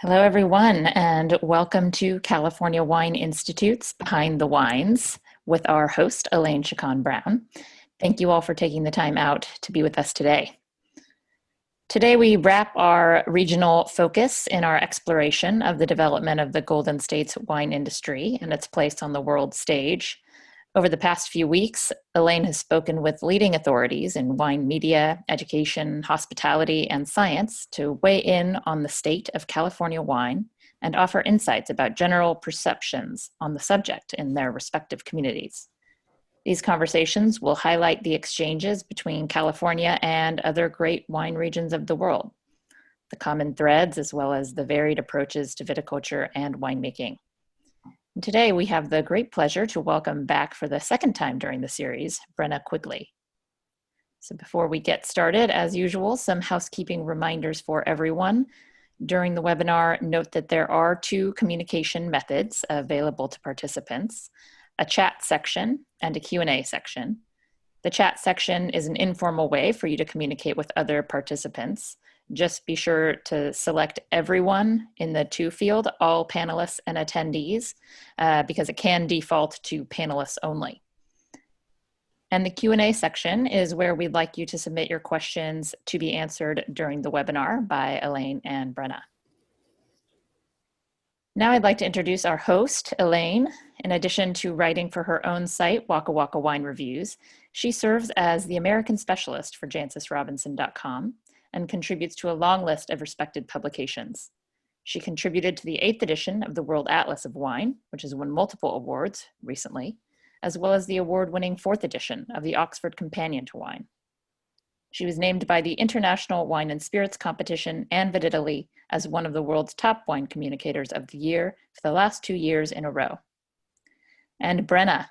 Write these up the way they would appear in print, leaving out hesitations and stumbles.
Hello, everyone, and welcome to California Wine Institute's Behind the Wines with our host, Elaine Chukan Brown. Thank you all for taking the time out to be with us today. Today, we wrap our regional focus in our exploration of the development of the Golden State's wine industry and its place on the world stage. Over the past few weeks, Elaine has spoken with leading authorities in wine media, education, hospitality, and science to weigh in on the state of California wine and offer insights about general perceptions on the subject in their respective communities. These conversations will highlight the exchanges between California and other great wine regions of the world, the common threads, as well as the varied approaches to viticulture and winemaking. And today, we have the great pleasure to welcome back for the second time during the series, Brenna Quigley. So before we get started, as usual, some housekeeping reminders for everyone. During the webinar, note that there are two communication methods available to participants, a chat section and a Q&A section. The chat section is an informal way for you to communicate with other participants. Just be sure to select everyone in the to field, all panelists and attendees, because it can default to panelists only. And the Q&A section is where we'd like you to submit your questions to be answered during the webinar by Elaine and Brenna. Now I'd like to introduce our host, Elaine. In addition to writing for her own site, Waka Waka Wine Reviews, she serves as the American specialist for JancesRobinson.com and contributes to a long list of respected publications. She contributed to the 8th edition of the World Atlas of Wine, which has won multiple awards recently, as well as the award-winning 4th edition of the Oxford Companion to Wine. She was named by the International Wine and Spirits Competition and Vid-Italy as one of the world's top wine communicators of the year for the last 2 years in a row. And Brenna.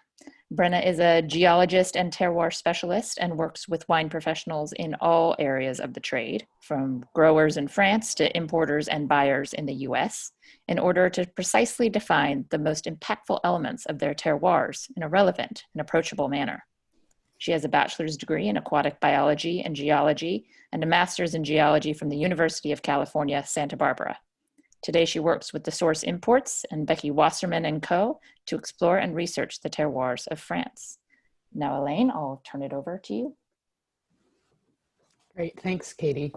Brenna is a geologist and terroir specialist and works with wine professionals in all areas of the trade, from growers in France to importers and buyers in the US, in order to precisely define the most impactful elements of their terroirs in a relevant and approachable manner. She has a bachelor's degree in aquatic biology and geology and a master's in geology from the University of California, Santa Barbara. Today, she works with the Source Imports and Becky Wasserman and Co. to explore and research the terroirs of France. Now, Elaine, I'll turn it over to you. Great, thanks, Katie.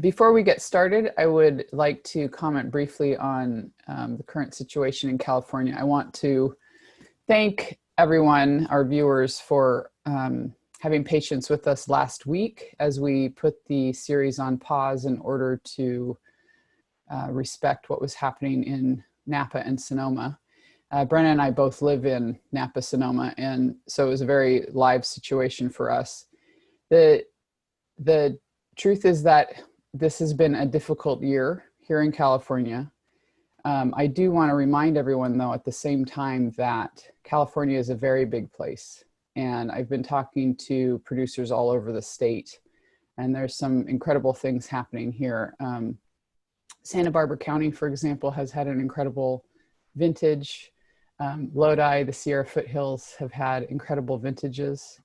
Before we get started, I would like to comment briefly on the current situation in California. I want to thank everyone, our viewers, for having patience with us last week as we put the series on pause in order to respect what was happening in Napa and Sonoma. Brenna and I both live in Napa, Sonoma, and so it was a very live situation for us. The truth is that this has been a difficult year here in California. I do want to remind everyone, though, at the same time that California is a very big place, and I've been talking to producers all over the state, and there's some incredible things happening here. Santa Barbara County, for example, has had an incredible vintage. Lodi, the Sierra foothills have had incredible vintages.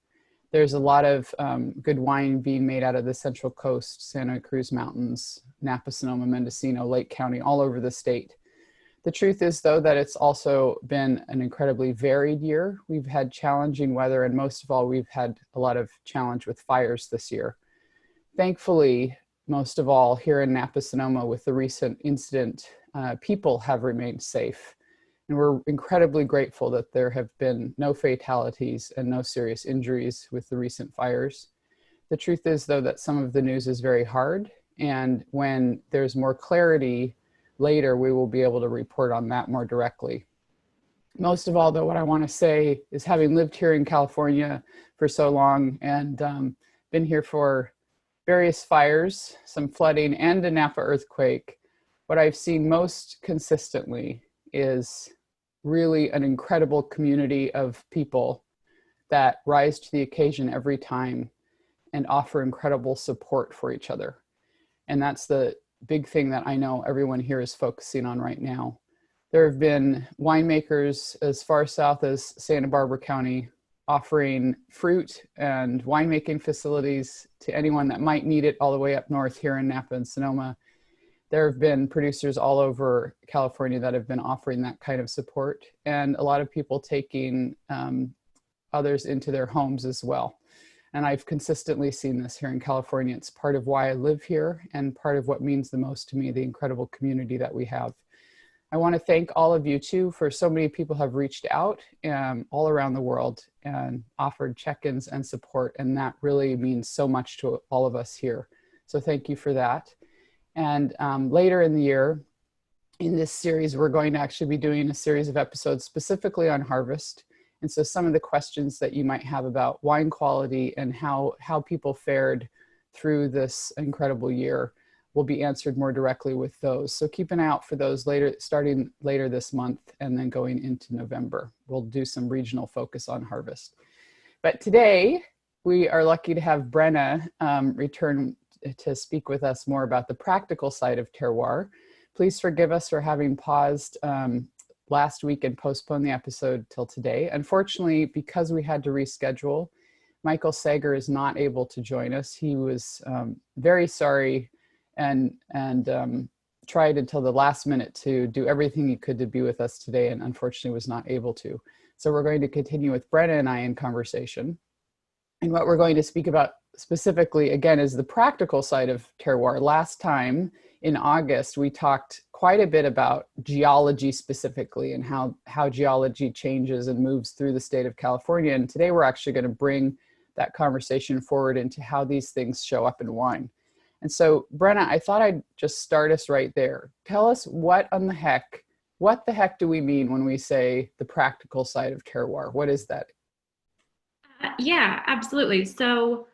There's a lot of good wine being made out of the Central Coast, Santa Cruz Mountains, Napa, Sonoma, Mendocino, Lake County, all over the state. The truth is, though, that it's also been an incredibly varied year. We've had challenging weather, and most of all, we've had a lot of challenge with fires this year. Thankfully, most of all, here in Napa, Sonoma, with the recent incident, people have remained safe. And we're incredibly grateful that there have been no fatalities and no serious injuries with the recent fires. The truth is, though, that some of the news is very hard. And when there's more clarity later, we will be able to report on that more directly. Most of all, though, what I want to say is, having lived here in California for so long and been here for various fires, some flooding, and a Napa earthquake, what I've seen most consistently is really an incredible community of people that rise to the occasion every time and offer incredible support for each other. And that's the big thing that I know everyone here is focusing on right now. There have been winemakers as far south as Santa Barbara County offering fruit and winemaking facilities to anyone that might need it, all the way up north here in Napa and Sonoma. there have been producers all over California that have been offering that kind of support, and a lot of people taking others into their homes as well. And I've consistently seen this here in California. It's part of why I live here and part of what means the most to me, the incredible community that we have. I want to thank all of you too, for so many people have reached out all around the world and offered check-ins and support. And that really means so much to all of us here. So thank you for that. And later in the year, in this series, we're going to actually be doing a series of episodes specifically on harvest. And so some of the questions that you might have about wine quality and how people fared through this incredible year will be answered more directly with those. So keep an eye out for those starting later this month and then going into November. We'll do some regional focus on harvest. But today we are lucky to have Brenna return to speak with us more about the practical side of terroir. Please forgive us for having paused last week and postponed the episode till today. Unfortunately, because we had to reschedule, Michael Sager is not able to join us. He was very sorry and tried until the last minute to do everything he could to be with us today, and unfortunately was not able to. So we're going to continue with Brenna and I in conversation. And what we're going to speak about specifically, again, is the practical side of terroir. Last time in August, we talked quite a bit about geology specifically and how geology changes and moves through the state of California. And today we're actually going to bring that conversation forward into how these things show up in wine. And so, Brenna, I thought I'd just start us right there. Tell us what the heck do we mean when we say the practical side of terroir? What is that? Yeah, absolutely. So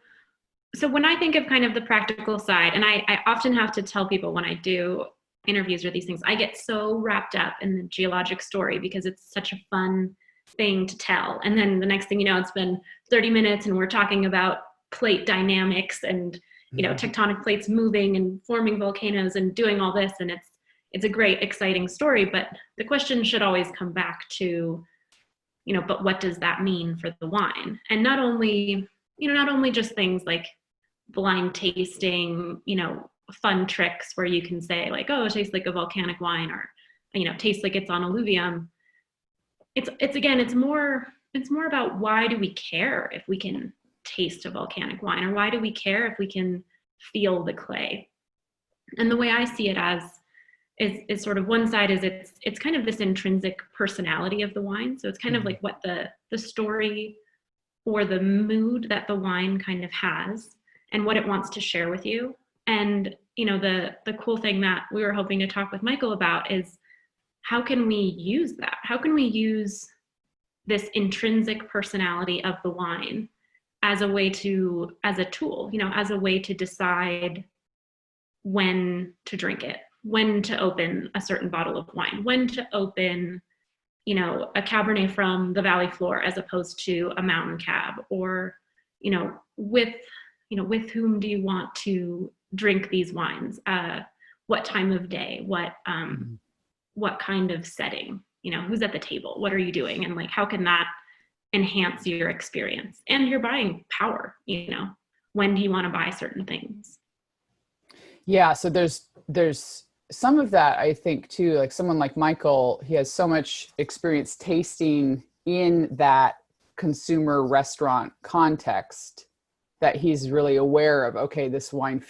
when I think of kind of the practical side, and I often have to tell people when I do interviews or these things, I get so wrapped up in the geologic story because it's such a fun thing to tell. And then the next thing you know, it's been 30 minutes and we're talking about plate dynamics and tectonic plates moving and forming volcanoes and doing all this. And it's a great, exciting story. But the question should always come back to, but what does that mean for the wine? And not only just things like blind tasting, fun tricks where you can say like, oh, it tastes like a volcanic wine, or, tastes like it's on alluvium. It's more about why do we care if we can taste a volcanic wine, or why do we care if we can feel the clay? And the way I see it as is sort of one side is it's kind of this intrinsic personality of the wine. So it's kind of like what the story or the mood that the wine kind of has and what it wants to share with you. And the cool thing that we were hoping to talk with Michael about is how can we use that? How can we use this intrinsic personality of the wine as a tool, as a way to decide when to drink it, when to open a certain bottle of wine, when to open, a Cabernet from the valley floor as opposed to a mountain cab, or, with whom do you want to drink these wines? What time of day? What kind of setting? Who's at the table? What are you doing? And how can that enhance your experience and your buying power? When do you want to buy certain things? Yeah, so there's some of that, I think too, like someone like Michael, he has so much experience tasting in that consumer restaurant context that he's really aware of, okay, this wine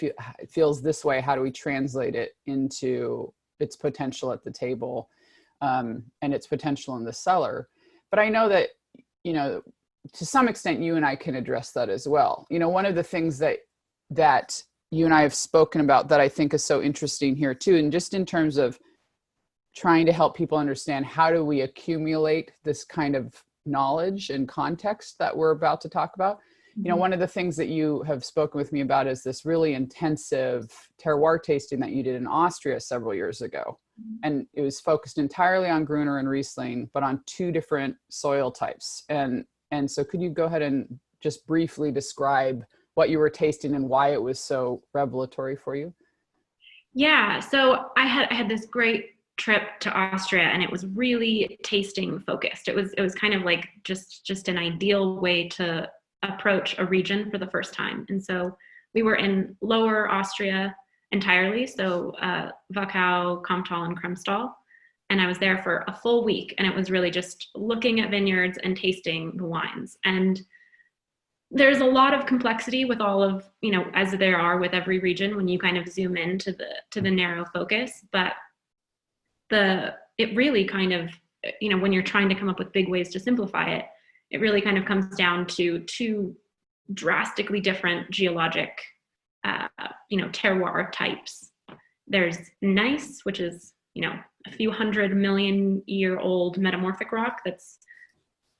feels this way. How do we translate it into its potential at the table and its potential in the cellar? But I know that, to some extent, you and I can address that as well. One of the things that you and I have spoken about that I think is so interesting here too, and just in terms of trying to help people understand how do we accumulate this kind of knowledge and context that we're about to talk about. One of the things that you have spoken with me about is this really intensive terroir tasting that you did in Austria several years ago. And it was focused entirely on Gruner and Riesling, but on two different soil types. And so could you go ahead and just briefly describe what you were tasting and why it was so revelatory for you? Yeah, so I had this great trip to Austria, and it was really tasting focused. It was kind of like just an ideal way to approach a region for the first time. And so we were in Lower Austria, entirely. So Wachau, Comtal, and Kremstal. And I was there for a full week, and it was really just looking at vineyards and tasting the wines. And there's a lot of complexity with all of, as there are with every region when you kind of zoom into the narrow focus. But it really kind of, when you're trying to come up with big ways to simplify it, it really kind of comes down to two drastically different geologic, terroir types. There's gneiss, which is, a few 100-million-year-old metamorphic rock that's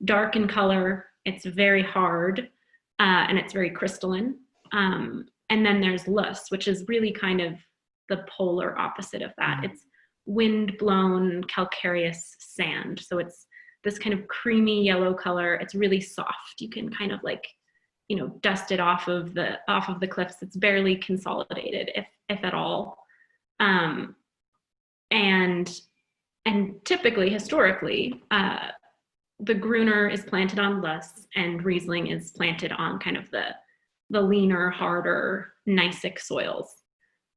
dark in color. It's very hard, and it's very crystalline. And then there's loess, which is really kind of the polar opposite of that. It's wind-blown calcareous sand. So it's this kind of creamy yellow color. It's really soft. You can kind of dust it off of the cliffs. It's barely consolidated, if at all. And typically, historically, the Gruner is planted on loess, and Riesling is planted on kind of the leaner, harder, gneissic soils.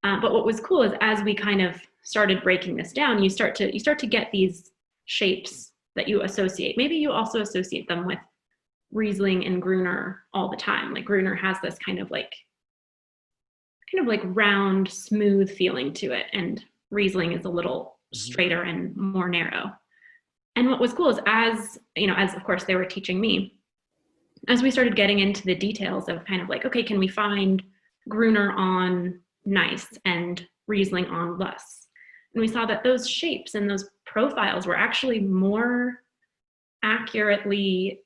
But what was cool is as we kind of started breaking this down, you start to get these shapes that you associate. Maybe you also associate them with Riesling and Gruner all the time. Like Gruner has this kind of like round, smooth feeling to it, and Riesling is a little straighter and more narrow. And what was cool is as of course they were teaching me, as we started getting into the details of kind of like, okay, can we find Gruner on gneiss and Riesling on loess? And we saw that those shapes and those profiles were actually more accurately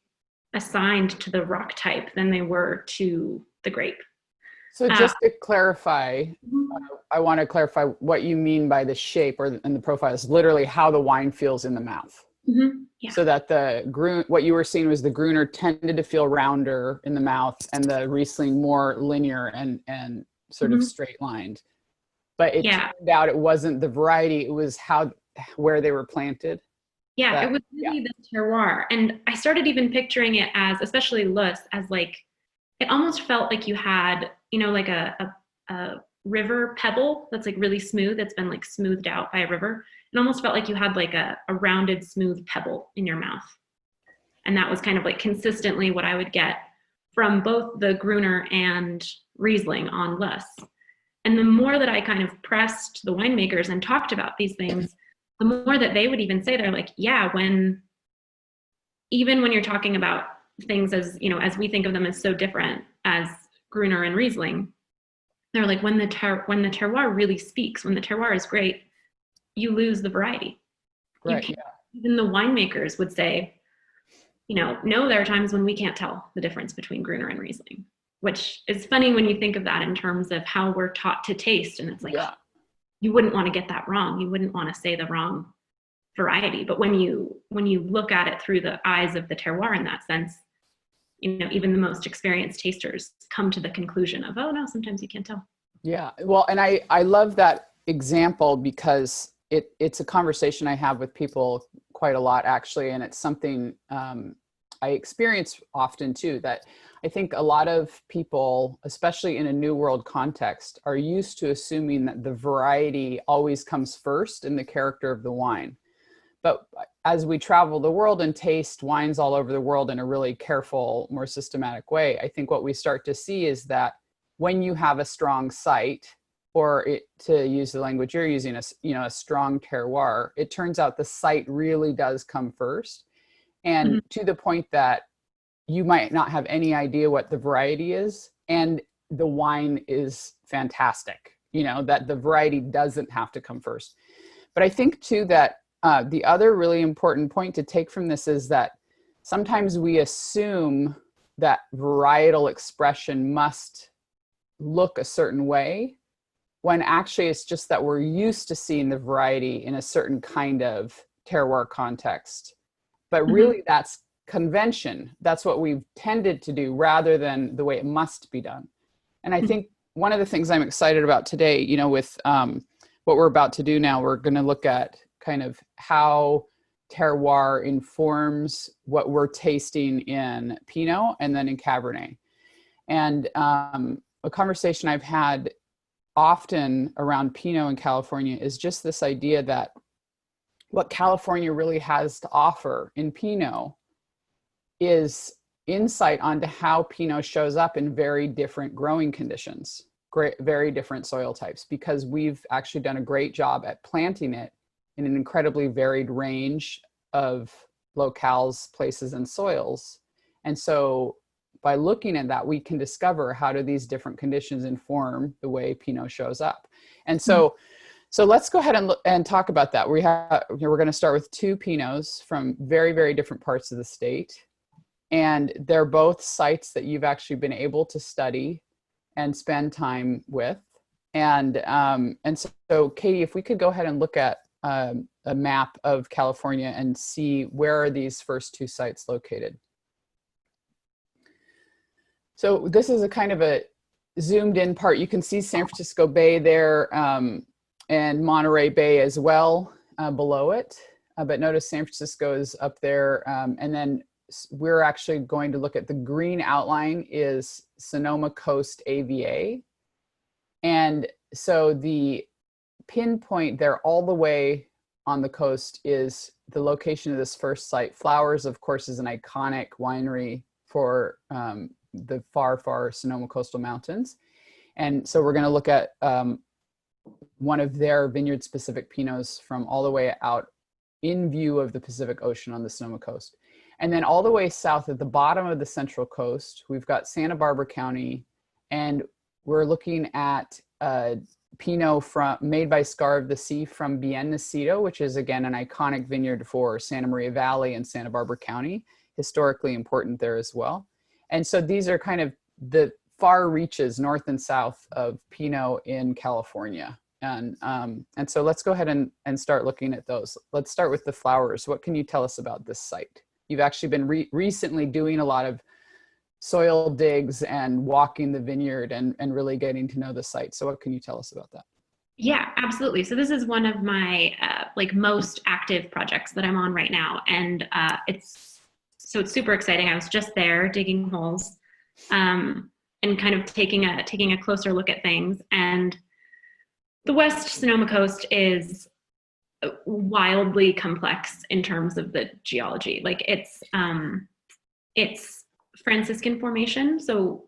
assigned to the rock type than they were to the grape. So just to clarify, I want to clarify what you mean by the shape and the profile is literally how the wine feels in the mouth. Mm-hmm. Yeah. So that what you were seeing was the Gruner tended to feel rounder in the mouth, and the Riesling more linear and sort of straight lined. But it turned out it wasn't the variety; it was where they were planted. Yeah, it was really the terroir, and I started even picturing it as, especially loess, as like it almost felt like you had, like a river pebble that's like really smooth. It's been like smoothed out by a river. It almost felt like you had like a rounded, smooth pebble in your mouth. And that was kind of like consistently what I would get from both the Gruner and Riesling on loess. And the more that I kind of pressed the winemakers and talked about these things, the more that they would even say, they're like, yeah, even when you're talking about things as we think of them as so different as Gruner and Riesling, they're like, when the terroir really speaks, when the terroir is great, you lose the variety. Right. Even the winemakers would say, no, there are times when we can't tell the difference between Gruner and Riesling, which is funny when you think of that in terms of how we're taught to taste. And it's like, you wouldn't want to get that wrong. You wouldn't want to say the wrong variety. But when you look at it through the eyes of the terroir in that sense, even the most experienced tasters come to the conclusion of, oh no, sometimes you can't tell. Yeah. Well, and I love that example because it's a conversation I have with people quite a lot, actually. And it's something I experience often too, that I think a lot of people, especially in a new world context, are used to assuming that the variety always comes first in the character of the wine. But as we travel the world and taste wines all over the world in a really careful, more systematic way, I think what we start to see is that when you have a strong site, or to use the language you're using, a strong terroir, it turns out the site really does come first. And to the point that you might not have any idea what the variety is, and the wine is fantastic, that the variety doesn't have to come first. But I think too that the other really important point to take from this is that sometimes we assume that varietal expression must look a certain way, when actually it's just that we're used to seeing the variety in a certain kind of terroir context. But really that's convention. That's what we've tended to do rather than the way it must be done. And I think one of the things I'm excited about today, with what we're about to do now, we're going to look at kind of how terroir informs what we're tasting in Pinot and then in Cabernet. And a conversation I've had often around Pinot in California is just this idea that what California really has to offer in Pinot is insight onto how Pinot shows up in very different growing conditions, very different soil types, because we've actually done a great job at planting it in an incredibly varied range of locales, places, and soils. And so by looking at that, we can discover how do these different conditions inform the way Pinot shows up. And so let's go ahead and talk about that. We're going to start with two Pinots from very, very different parts of the state. And they're both sites that you've actually been able to study and spend time with. And so Katie, if we could go ahead and look at a map of California and see where are these first two sites located. So this is a kind of a zoomed in part. You can see San Francisco Bay there and Monterey Bay as well below it. But notice San Francisco is up there. And then we're actually going to look at the green outline is Sonoma Coast AVA. And so the pinpoint there all the way on the coast is the location of this first site. Flowers, of course, is an iconic winery for the far Sonoma Coastal Mountains. And so we're going to look at one of their vineyard specific Pinots from all the way out in view of the Pacific Ocean on the Sonoma Coast. And then all the way south at the bottom of the Central Coast, we've got Santa Barbara County, and we're looking at Pinot made by Scar of the Sea from Bien Nacido, which is again an iconic vineyard for Santa Maria Valley and Santa Barbara County, historically important there as well. And so these are kind of the far reaches north and south of Pinot in California. And so let's go ahead and start looking at those. Let's start with the flowers. What can you tell us about this site? You've actually been recently doing a lot of soil digs and walking the vineyard and really getting to know the site. So what can you tell us about that? Yeah, absolutely. So this is one of my most active projects that I'm on right now. And it's super exciting. I was just there digging holes and kind of taking a closer look at things. And the West Sonoma Coast is wildly complex in terms of the geology. Like it's Franciscan formation. So,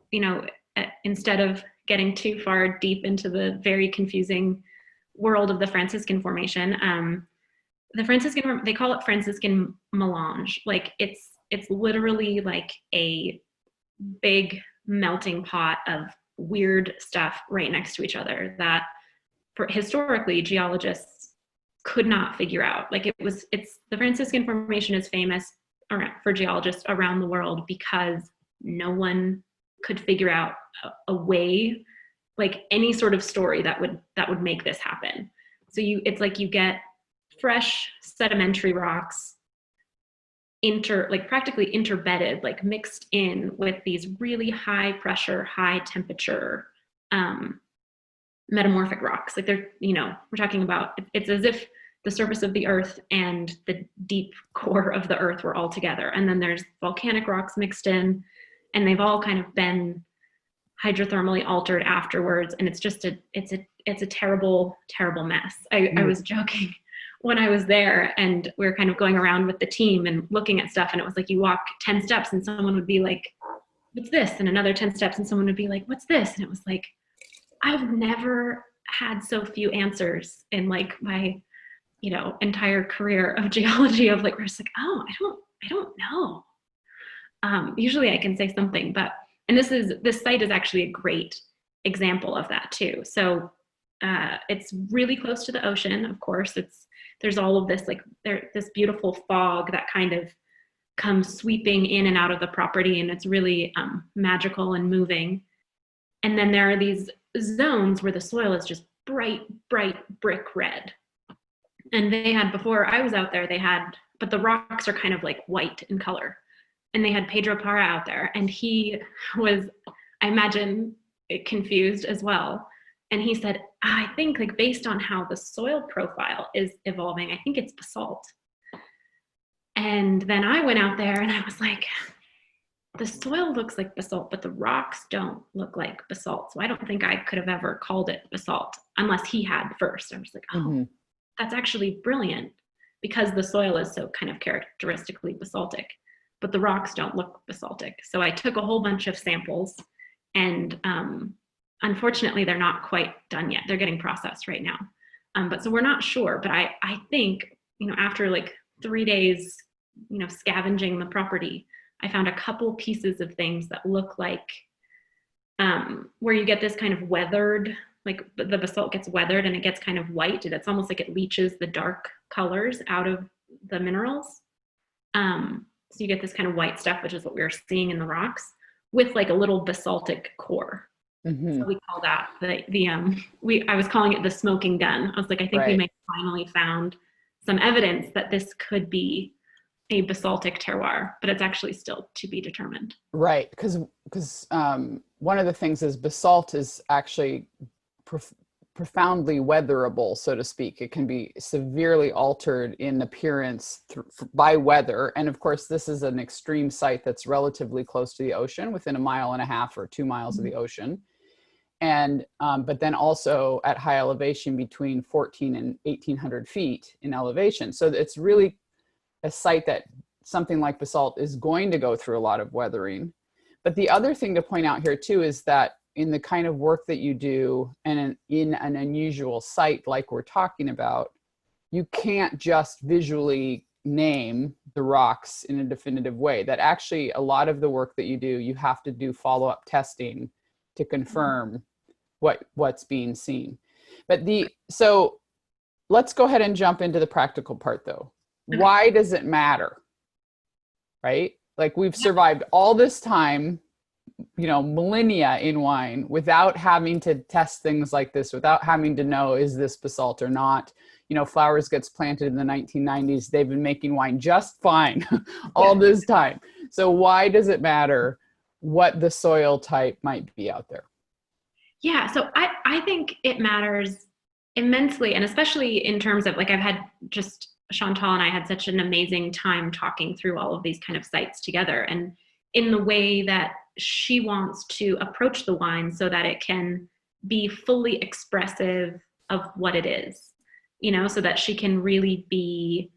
instead of getting too far deep into the very confusing world of the Franciscan formation, they call it Franciscan melange. Like it's literally like a big melting pot of weird stuff right next to each other that historically geologists could not figure out. Like the Franciscan formation is famous for geologists around the world because no one could figure out a way, like any sort of story that would make this happen. So it's like you get fresh sedimentary rocks practically interbedded, like mixed in with these really high pressure, high temperature metamorphic rocks. Like we're talking about, it's as if the surface of the earth and the deep core of the earth were all together. And then there's volcanic rocks mixed in, and they've all kind of been hydrothermally altered afterwards. And it's just it's a terrible, terrible mess. I was joking when I was there, and we were kind of going around with the team and looking at stuff, and it was like you walk 10 steps and someone would be like, what's this? And another 10 steps and someone would be like, what's this? And it was like, I've never had so few answers in like my entire career of geology, of like, where it's like, oh, I don't know. Usually I can say something, and this site is actually a great example of that too. So it's really close to the ocean, of course. There's all of this, like this beautiful fog that kind of comes sweeping in and out of the property, and it's really magical and moving. And then there are these zones where the soil is just bright brick red. And before I was out there, but the rocks are kind of like white in color. And they had Pedro Parr out there, and he was, I imagine, confused as well. And he said, I think like based on how the soil profile is evolving, I think it's basalt. And then I went out there and I was like, the soil looks like basalt, but the rocks don't look like basalt. So I don't think I could have ever called it basalt unless he had first. I was like, oh, that's actually brilliant, because the soil is so kind of characteristically basaltic, but the rocks don't look basaltic. So I took a whole bunch of samples, and unfortunately, they're not quite done yet. They're getting processed right now. But so we're not sure, but I think, after like 3 days, scavenging the property, I found a couple pieces of things that look like where you get this kind of weathered, like the basalt gets weathered and it gets kind of white. It's almost like it leaches the dark colors out of the minerals. So you get this kind of white stuff, which is what we were seeing in the rocks, with like a little basaltic core. So we call that I was calling it the smoking gun. I was like, I think we may have finally found some evidence that this could be a basaltic terroir, but it's actually still to be determined. Right, because one of the things is basalt is actually profoundly weatherable, so to speak. It can be severely altered in appearance by weather. And of course, this is an extreme site that's relatively close to the ocean, within 1.5 miles or 2 miles of the ocean. And, but then also at high elevation between 14 and 1,800 feet in elevation. So it's really a site that something like basalt is going to go through a lot of weathering. But the other thing to point out here too is that in the kind of work that you do and in an unusual site like we're talking about, you can't just visually name the rocks in a definitive way. That actually a lot of the work that you do, you have to do follow-up testing to confirm what's being seen. But so let's go ahead and jump into the practical part though. Why does it matter? Right? Like we've survived all this time, millennia in wine without having to test things like this, without having to know, is this basalt or not? Flowers gets planted in the 1990s. They've been making wine just fine all this time. So why does it matter what the soil type might be out there? Yeah, so I think it matters immensely, and especially in terms of, like, I've had just, Chantal and I had such an amazing time talking through all of these kind of sites together, and in the way that she wants to approach the wine so that it can be fully expressive of what it is, so that she can really be,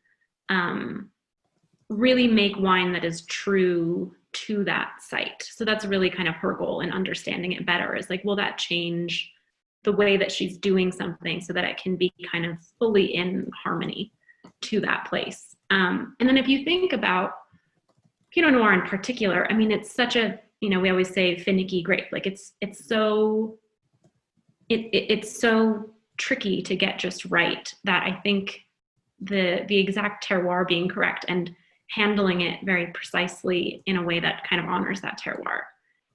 really make wine that is true to that site. So that's really kind of her goal in understanding it better, is like, will that change the way that she's doing something so that it can be kind of fully in harmony to that place. And then if you think about Pinot Noir in particular, I mean, it's such a, we always say finicky grape. Like it's so tricky to get just right, that I think the exact terroir being correct and handling it very precisely in a way that kind of honors that terroir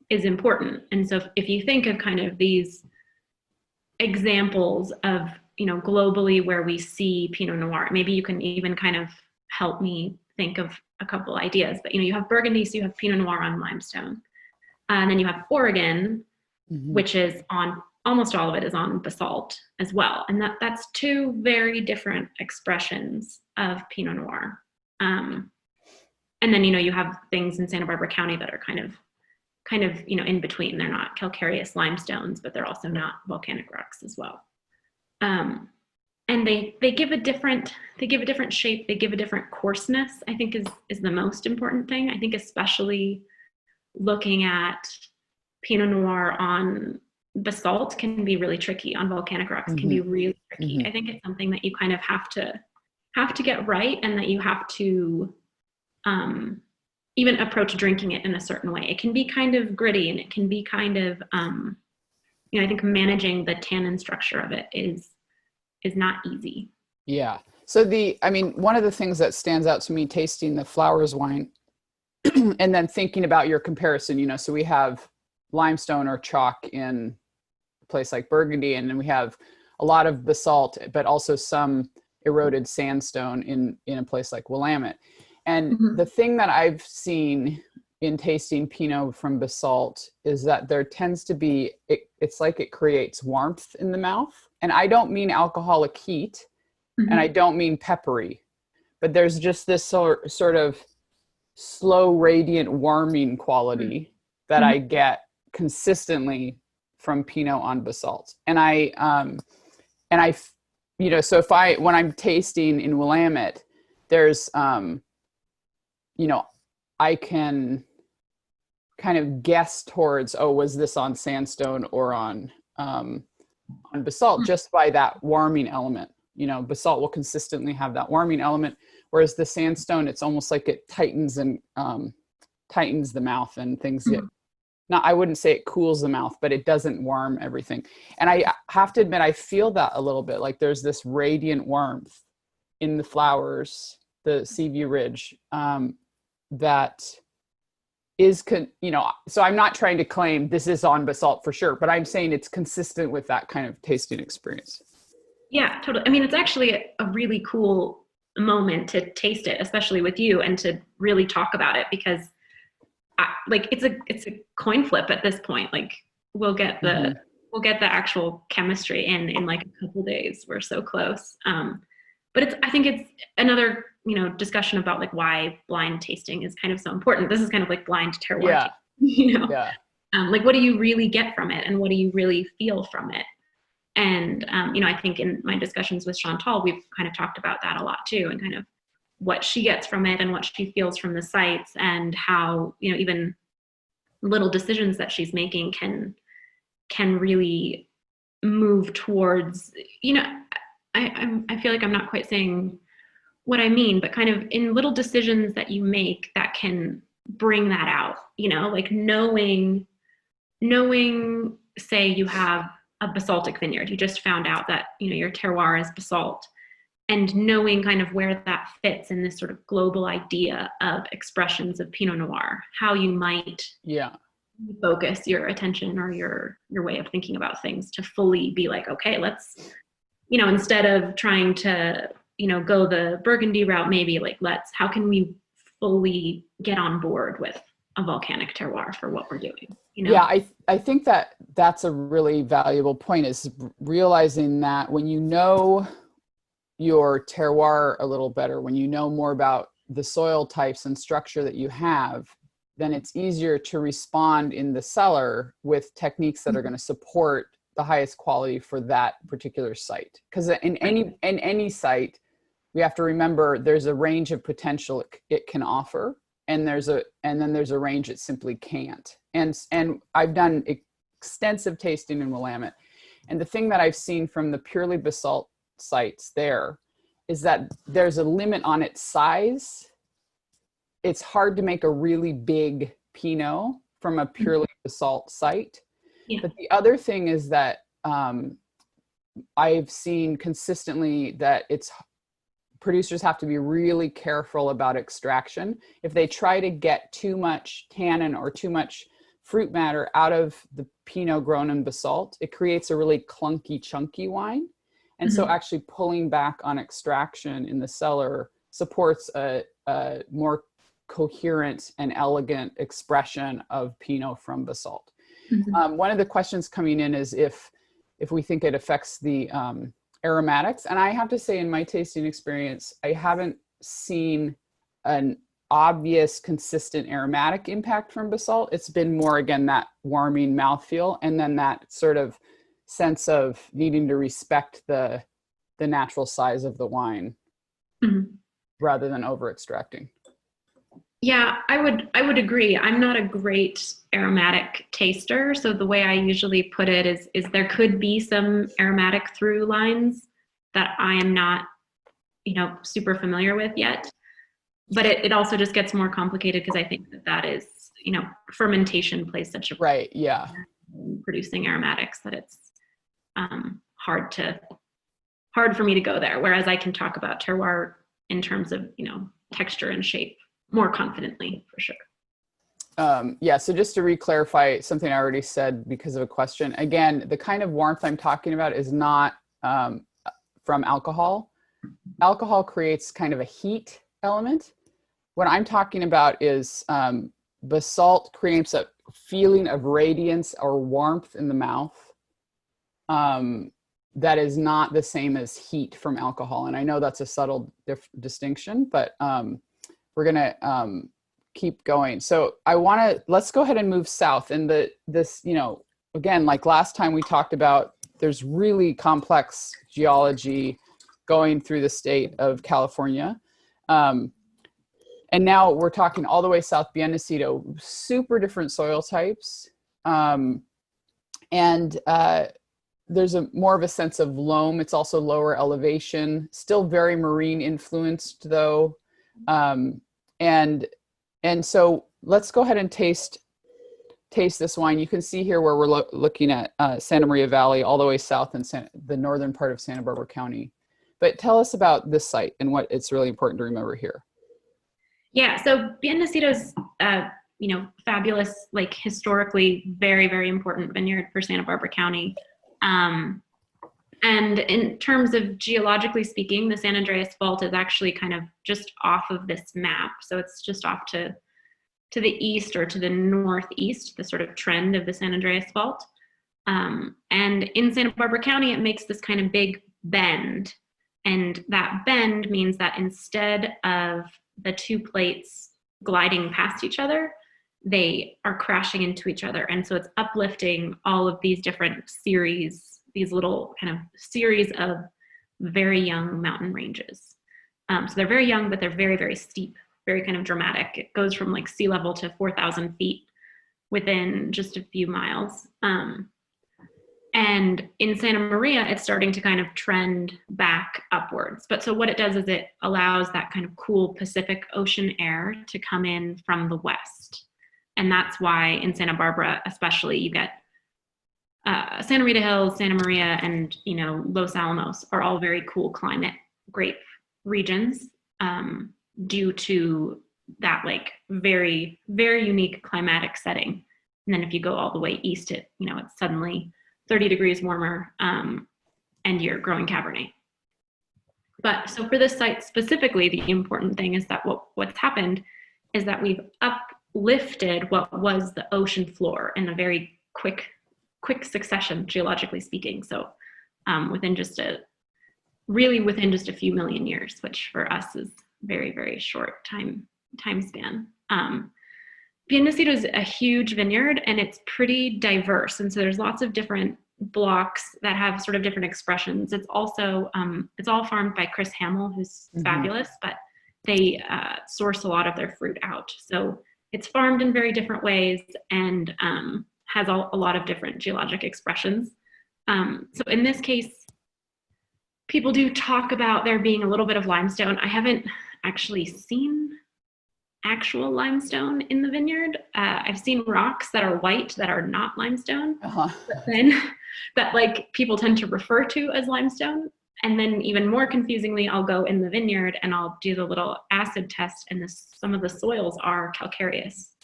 is important. And so if you think of kind of these examples of, globally where we see Pinot Noir, maybe you can even kind of help me think of a couple ideas. But, you have Burgundy, so you have Pinot Noir on limestone. And then you have Oregon, which is on, almost all of it is on basalt as well. And that's two very different expressions of Pinot Noir. And then, you have things in Santa Barbara County that are kind of, in between. They're not calcareous limestones, but they're also not volcanic rocks as well. And they give a different shape. They give a different coarseness, I think is the most important thing. I think especially looking at Pinot Noir on basalt can be really tricky, on volcanic rocks can be really tricky. I think it's something that you kind of have to get right, and that you have to even approach drinking it in a certain way. It can be kind of gritty, and it can be kind of, I think managing the tannin structure of it is not easy. Yeah. So one of the things that stands out to me tasting the Flowers wine and then thinking about your comparison, so we have limestone or chalk in a place like Burgundy, and then we have a lot of basalt, but also some eroded sandstone in a place like Willamette. And the thing that I've seen in tasting Pinot from basalt is that there tends to be, it's like it creates warmth in the mouth. And I don't mean alcoholic heat, and I don't mean peppery, but there's just this sort of slow, radiant, warming quality that I get consistently from Pinot on basalt. And you know, so when I'm tasting in Willamette, there's, you know, I can kind of guess towards, oh, was this on sandstone or on basalt, just by that warming element. You know, basalt will consistently have that warming element, whereas the sandstone, it's almost like it tightens and tightens the mouth and things that, I wouldn't say it cools the mouth, but it doesn't warm everything. And I have to admit, I feel that a little bit, like there's this radiant warmth in the flowers, the Seaview Ridge, that is, you know, so I'm not trying to claim this is on basalt for sure, but I'm saying it's consistent with that kind of tasting experience. Yeah, totally. I mean, it's actually a really cool moment to taste it, especially with you, and to really talk about it, because like it's a coin flip at this point. Like we'll get the actual chemistry in like a couple days. We're so close. But I think it's another, you know, discussion about like why blind tasting is kind of so important. This is kind of like blind terroir, you know, like what do you really get from it, and what do you really feel from it? And, you know, I think in my discussions with Chantal, we've kind of talked about that a lot too, and kind of what she gets from it and what she feels from the sites, and how, you know, even little decisions that she's making can really move towards, you know, I feel like I'm not quite saying what I mean, but kind of in little decisions that you make that can bring that out, you know, like knowing, say you have a basaltic vineyard, you just found out that, you know, your terroir is basalt, and knowing kind of where that fits in this sort of global idea of expressions of Pinot Noir, how you might focus your attention or your way of thinking about things to fully be like, okay, let's, you know, instead of trying to, you know, go the Burgundy route, maybe like how can we fully get on board with a volcanic terroir for what we're doing, you know? Yeah, I think that's a really valuable point, is realizing that when you know your terroir a little better, when you know more about the soil types and structure that you have, then it's easier to respond in the cellar with techniques that are going to support the highest quality for that particular site. Because in any site, we have to remember there's a range of potential it can offer, and then there's a range it simply can't. And I've done extensive tasting in Willamette, and the thing that I've seen from the purely basalt sites there is that there's a limit on its size. It's hard to make a really big Pinot from a purely basalt site. Yeah. But the other thing is that I've seen consistently that producers have to be really careful about extraction. If they try to get too much tannin or too much fruit matter out of the Pinot grown in basalt, it creates a really clunky, chunky wine. And so actually pulling back on extraction in the cellar supports a more coherent and elegant expression of Pinot from basalt. One of the questions coming in is if we think it affects the aromatics. And I have to say, in my tasting experience, I haven't seen an obvious, consistent aromatic impact from basalt. It's been more, again, that warming mouthfeel, and then that sort of sense of needing to respect the natural size of the wine rather than over extracting. Yeah, I would agree. I'm not a great aromatic taster, so the way I usually put it is there could be some aromatic through lines that I am not, you know, super familiar with yet. But it also just gets more complicated because I think that is, you know, fermentation plays such a right, yeah, in producing aromatics that it's hard for me to go there. Whereas I can talk about terroir in terms of, you know, texture and shape more confidently, for sure. Yeah, so just to re-clarify something I already said because of a question, again, the kind of warmth I'm talking about is not from alcohol. Alcohol creates kind of a heat element. What I'm talking about is basalt creates a feeling of radiance or warmth in the mouth that is not the same as heat from alcohol. And I know that's a subtle distinction, but we're going to keep going. So let's go ahead and move south. And this, you know, again, like last time we talked about, there's really complex geology going through the state of California. And now we're talking all the way south beyond Nacido, super different soil types. There's more of a sense of loam. It's also lower elevation, still very marine influenced though. And so let's go ahead and taste this wine. You can see here where we're looking at Santa Maria Valley, all the way south in the northern part of Santa Barbara County. But tell us about this site and what it's really important to remember here. Yeah, so Bien Nacido's, you know, fabulous, like historically very, very important vineyard for Santa Barbara County. And in terms of geologically speaking, the San Andreas Fault is actually kind of just off of this map. So it's just off to the east or to the northeast, the sort of trend of the San Andreas Fault. And in Santa Barbara County, it makes this kind of big bend. And that bend means that instead of the two plates gliding past each other, they are crashing into each other. And so it's uplifting all of these different series, these little kind of series of very young mountain ranges. So they're very young, but they're very, very steep, very kind of dramatic. It goes from like sea level to 4,000 feet within just a few miles. And in Santa Maria, it's starting to kind of trend back upwards. But so what it does is it allows that kind of cool Pacific Ocean air to come in from the west. And that's why in Santa Barbara, especially, you get Santa Rita Hills, Santa Maria, and, you know, Los Alamos are all very cool climate grape regions due to that like very, very unique climatic setting. And then if you go all the way east, it's suddenly 30 degrees warmer, and you're growing Cabernet. But so for this site specifically, the important thing is that what's happened is that we've uplifted what was the ocean floor in a very quick succession, geologically speaking. So within just a few million years, which for us is very, very short time span. Bien Nacido is a huge vineyard and it's pretty diverse. And so there's lots of different blocks that have sort of different expressions. It's also, it's all farmed by Chris Hamill, who's fabulous, but they source a lot of their fruit out. So it's farmed in very different ways and has a lot of different geologic expressions. So in this case, people do talk about there being a little bit of limestone. I haven't actually seen actual limestone in the vineyard. I've seen rocks that are white that are not limestone, but then that like people tend to refer to as limestone. And then even more confusingly, I'll go in the vineyard and I'll do the little acid test and some of the soils are calcareous.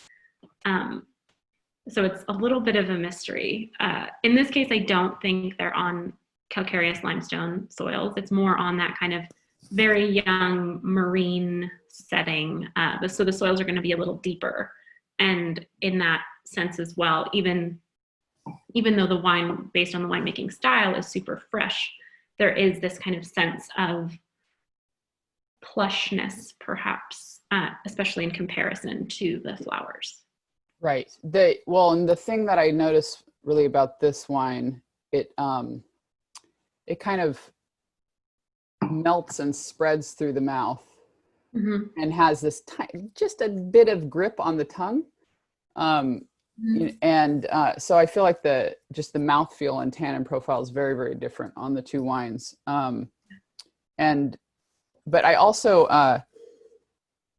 So it's a little bit of a mystery. In this case, I don't think they're on calcareous limestone soils. It's more on that kind of very young marine setting. So the soils are going to be a little deeper. And in that sense as well, even though the wine, based on the winemaking style, is super fresh, there is this kind of sense of plushness, perhaps, especially in comparison to the flowers. Right. And the thing that I noticed really about this wine, it kind of melts and spreads through the mouth and has this just a bit of grip on the tongue. So I feel like the mouthfeel and tannin profile is very, very different on the two wines. But I also,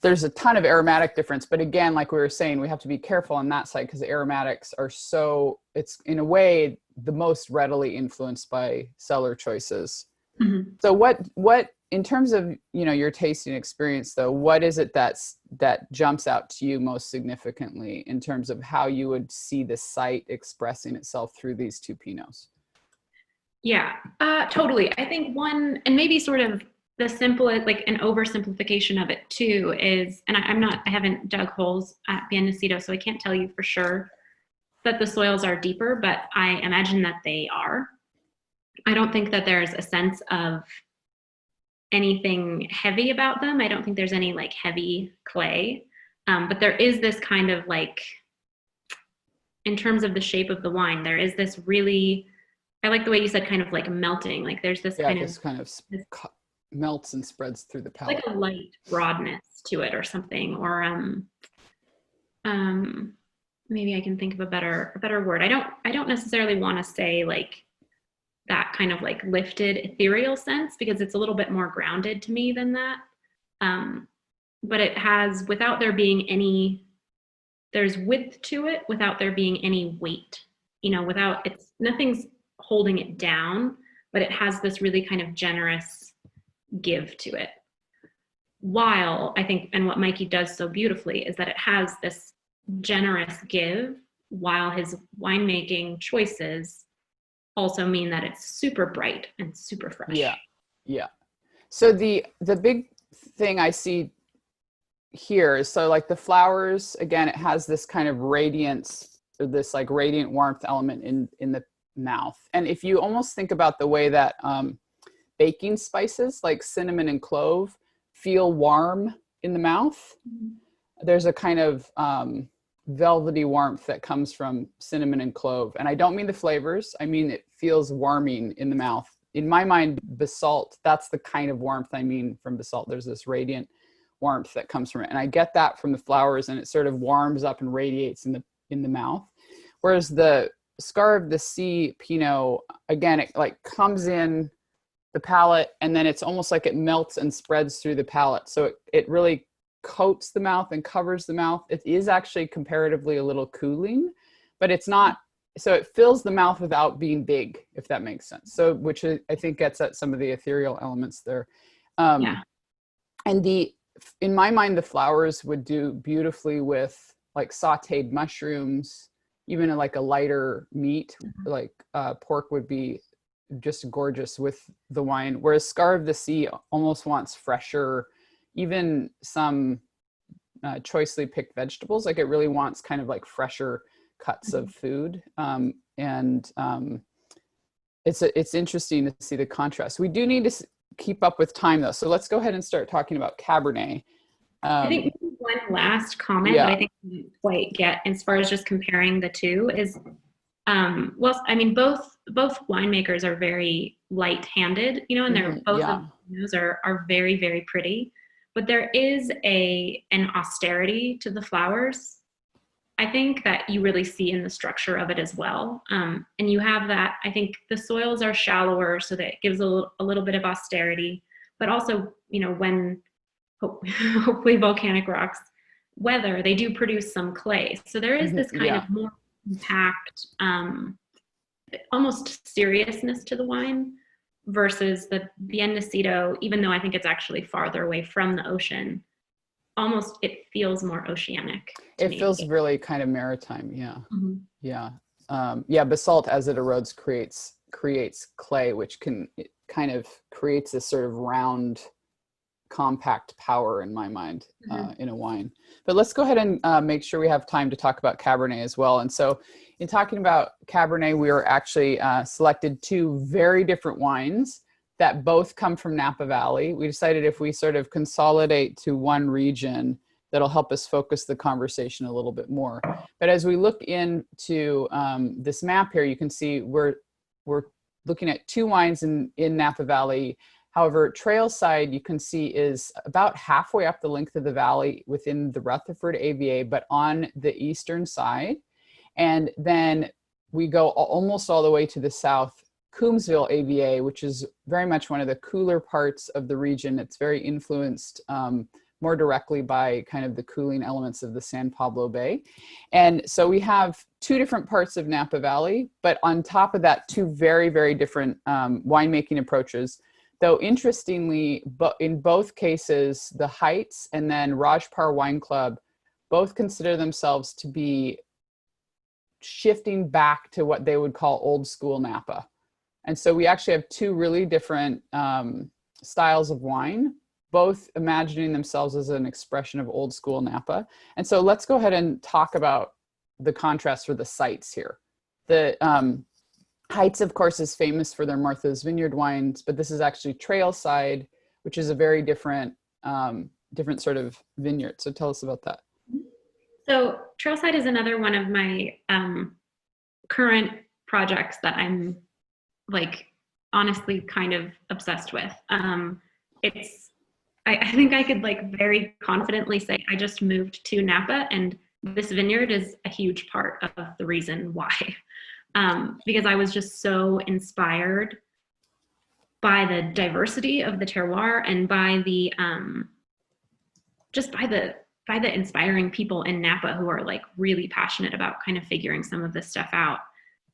there's a ton of aromatic difference, but again, like we were saying, we have to be careful on that side because the aromatics are it's in a way the most readily influenced by cellar choices. So what in terms of, your tasting experience though, what is it that jumps out to you most significantly in terms of how you would see the site expressing itself through these two Pinots? Yeah, totally. I think one, and maybe sort of the simplest, like an oversimplification of it too is, and I haven't dug holes at Bien Nacido, so I can't tell you for sure that the soils are deeper, but I imagine that they are. I don't think that there's a sense of anything heavy about them. I don't think there's any like heavy clay. But there is this kind of like, in terms of the shape of the wine, there is this really, I like the way you said kind of like melting. Like there's this melts and spreads through the palate. Like a light broadness to it or something, or maybe I can think of a better word. I don't necessarily want to say like that kind of like lifted ethereal sense, because it's a little bit more grounded to me than that. But it has, without there being any, there's width to it without there being any weight, you know, without, it's, nothing's holding it down, but it has this really kind of generous give to it. While I think, and what Mikey does so beautifully is that it has this generous give, while his winemaking choices also mean that it's super bright and super fresh. Yeah, yeah. So the big thing I see here is, so like the flowers, again, it has this kind of radiance, or this like radiant warmth element in the mouth. And if you almost think about the way that baking spices like cinnamon and clove feel warm in the mouth, there's a kind of velvety warmth that comes from cinnamon and clove. And I don't mean the flavors, I mean it feels warming in the mouth. In my mind, basalt, that's the kind of warmth I mean from basalt. There's this radiant warmth that comes from it. And I get that from the flowers, and it sort of warms up and radiates in the mouth. Whereas the Scar of the Sea Pinot, again, it like comes in the palate, and then it's almost like it melts and spreads through the palate. So it really coats the mouth and covers the mouth. It is actually comparatively a little cooling, but it's not, so it fills the mouth without being big, if that makes sense. So, which I think gets at some of the ethereal elements there. Yeah. And in my mind, the flowers would do beautifully with like sauteed mushrooms, even like a lighter meat, like pork would be just gorgeous with the wine. Whereas Scar of the Sea almost wants fresher, even some choicely picked vegetables. Like it really wants kind of like fresher cuts of food. It's interesting to see the contrast. We do need to keep up with time though. So let's go ahead and start talking about Cabernet. I think one last comment that I think we didn't quite get as far as just comparing the two is, well, I mean, both winemakers are very light-handed, you know, and they're both of those are very, very pretty, but there is an austerity to the flowers, I think, that you really see in the structure of it as well. And you have that, I think the soils are shallower, so that it gives a little bit of austerity, but also, you know, when hopefully volcanic rocks weather, they do produce some clay. So there is this kind of more compact, almost seriousness to the wine, versus the Nacido, even though I think it's actually farther away from the ocean, almost it feels more oceanic. It feels really kind of maritime. Yeah. Yeah. Basalt, as it erodes, creates clay, which kind of creates this sort of round, compact power in my mind in a wine. But let's go ahead and make sure we have time to talk about Cabernet as well. And so in talking about Cabernet, we were actually selected two very different wines that both come from Napa Valley. We decided if we sort of consolidate to one region, that'll help us focus the conversation a little bit more. But as we look into this map here, you can see we're looking at two wines in Napa Valley. However, Trailside, you can see, is about halfway up the length of the valley within the Rutherford AVA, but on the eastern side. And then we go almost all the way to the south, Coombsville AVA, which is very much one of the cooler parts of the region. It's very influenced more directly by kind of the cooling elements of the San Pablo Bay. And so we have two different parts of Napa Valley, but on top of that, two very, very different winemaking approaches. Though interestingly, but in both cases, the Heitz and then Parr Wine Club both consider themselves to be shifting back to what they would call old school Napa. And so we actually have two really different styles of wine, both imagining themselves as an expression of old school Napa. And so let's go ahead and talk about the contrast for the sites here. The Heitz, of course, is famous for their Martha's Vineyard wines, but this is actually Trailside, which is a very different sort of vineyard. So tell us about that. So Trailside is another one of my current projects that I'm like honestly kind of obsessed with. I think I could like very confidently say I just moved to Napa, and this vineyard is a huge part of the reason why. Because I was just so inspired by the diversity of the terroir and by the just by the inspiring people in Napa who are like really passionate about kind of figuring some of this stuff out.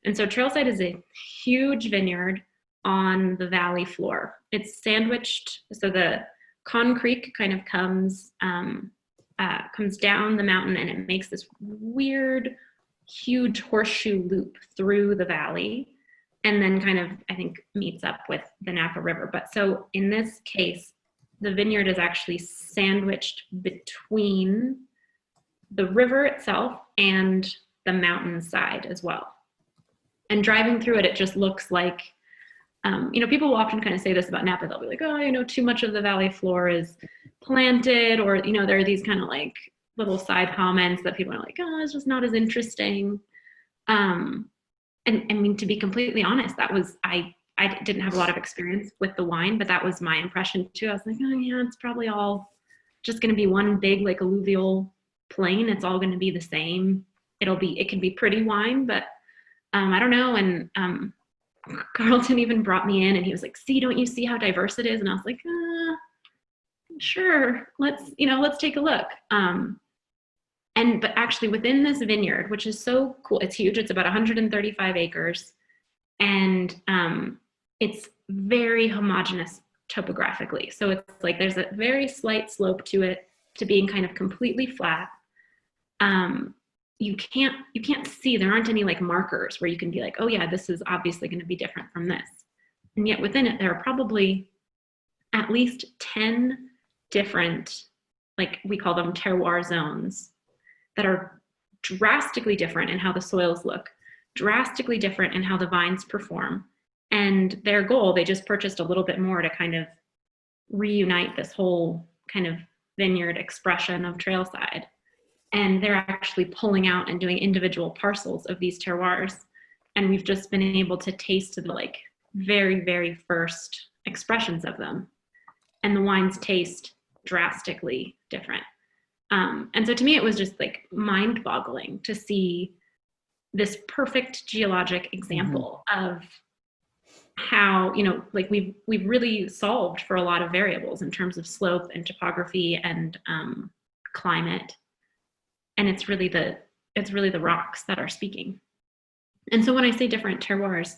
And so Trailside is a huge vineyard on the valley floor. It's sandwiched, so the Con Creek kind of comes down the mountain, and it makes this weird, huge horseshoe loop through the valley, and then kind of, I think, meets up with the Napa River. But so in this case, the vineyard is actually sandwiched between the river itself and the mountainside as well. And driving through it, it just looks like, people will often kind of say this about Napa. They'll be like, oh, too much of the valley floor is planted, or, there are these kind of like little side comments that people are like, oh, it's just not as interesting. And I mean, to be completely honest, that was, I didn't have a lot of experience with the wine, but that was my impression too. I was like, oh yeah, it's probably all just going to be one big like alluvial plain. It's all going to be the same. It can be pretty wine, but I don't know. And Carlton even brought me in, and he was like, don't you see how diverse it is? And I was like, sure, let's take a look. But actually within this vineyard, which is so cool, it's huge. It's about 135 acres, and it's very homogeneous topographically. So it's like there's a very slight slope to it, to being kind of completely flat. You can't see, there aren't any like markers where you can be like, oh yeah, this is obviously going to be different from this. And yet within it, there are probably at least 10 different, like we call them terroir zones, that are drastically different in how the soils look, drastically different in how the vines perform. And their goal, they just purchased a little bit more to kind of reunite this whole kind of vineyard expression of Trailside. And they're actually pulling out and doing individual parcels of these terroirs. And we've just been able to taste the like very, very first expressions of them. And the wines taste drastically different. And so to me, it was just like mind boggling to see this perfect geologic example of how, like we've really solved for a lot of variables in terms of slope and topography and climate. And it's really the rocks that are speaking. And so when I say different terroirs,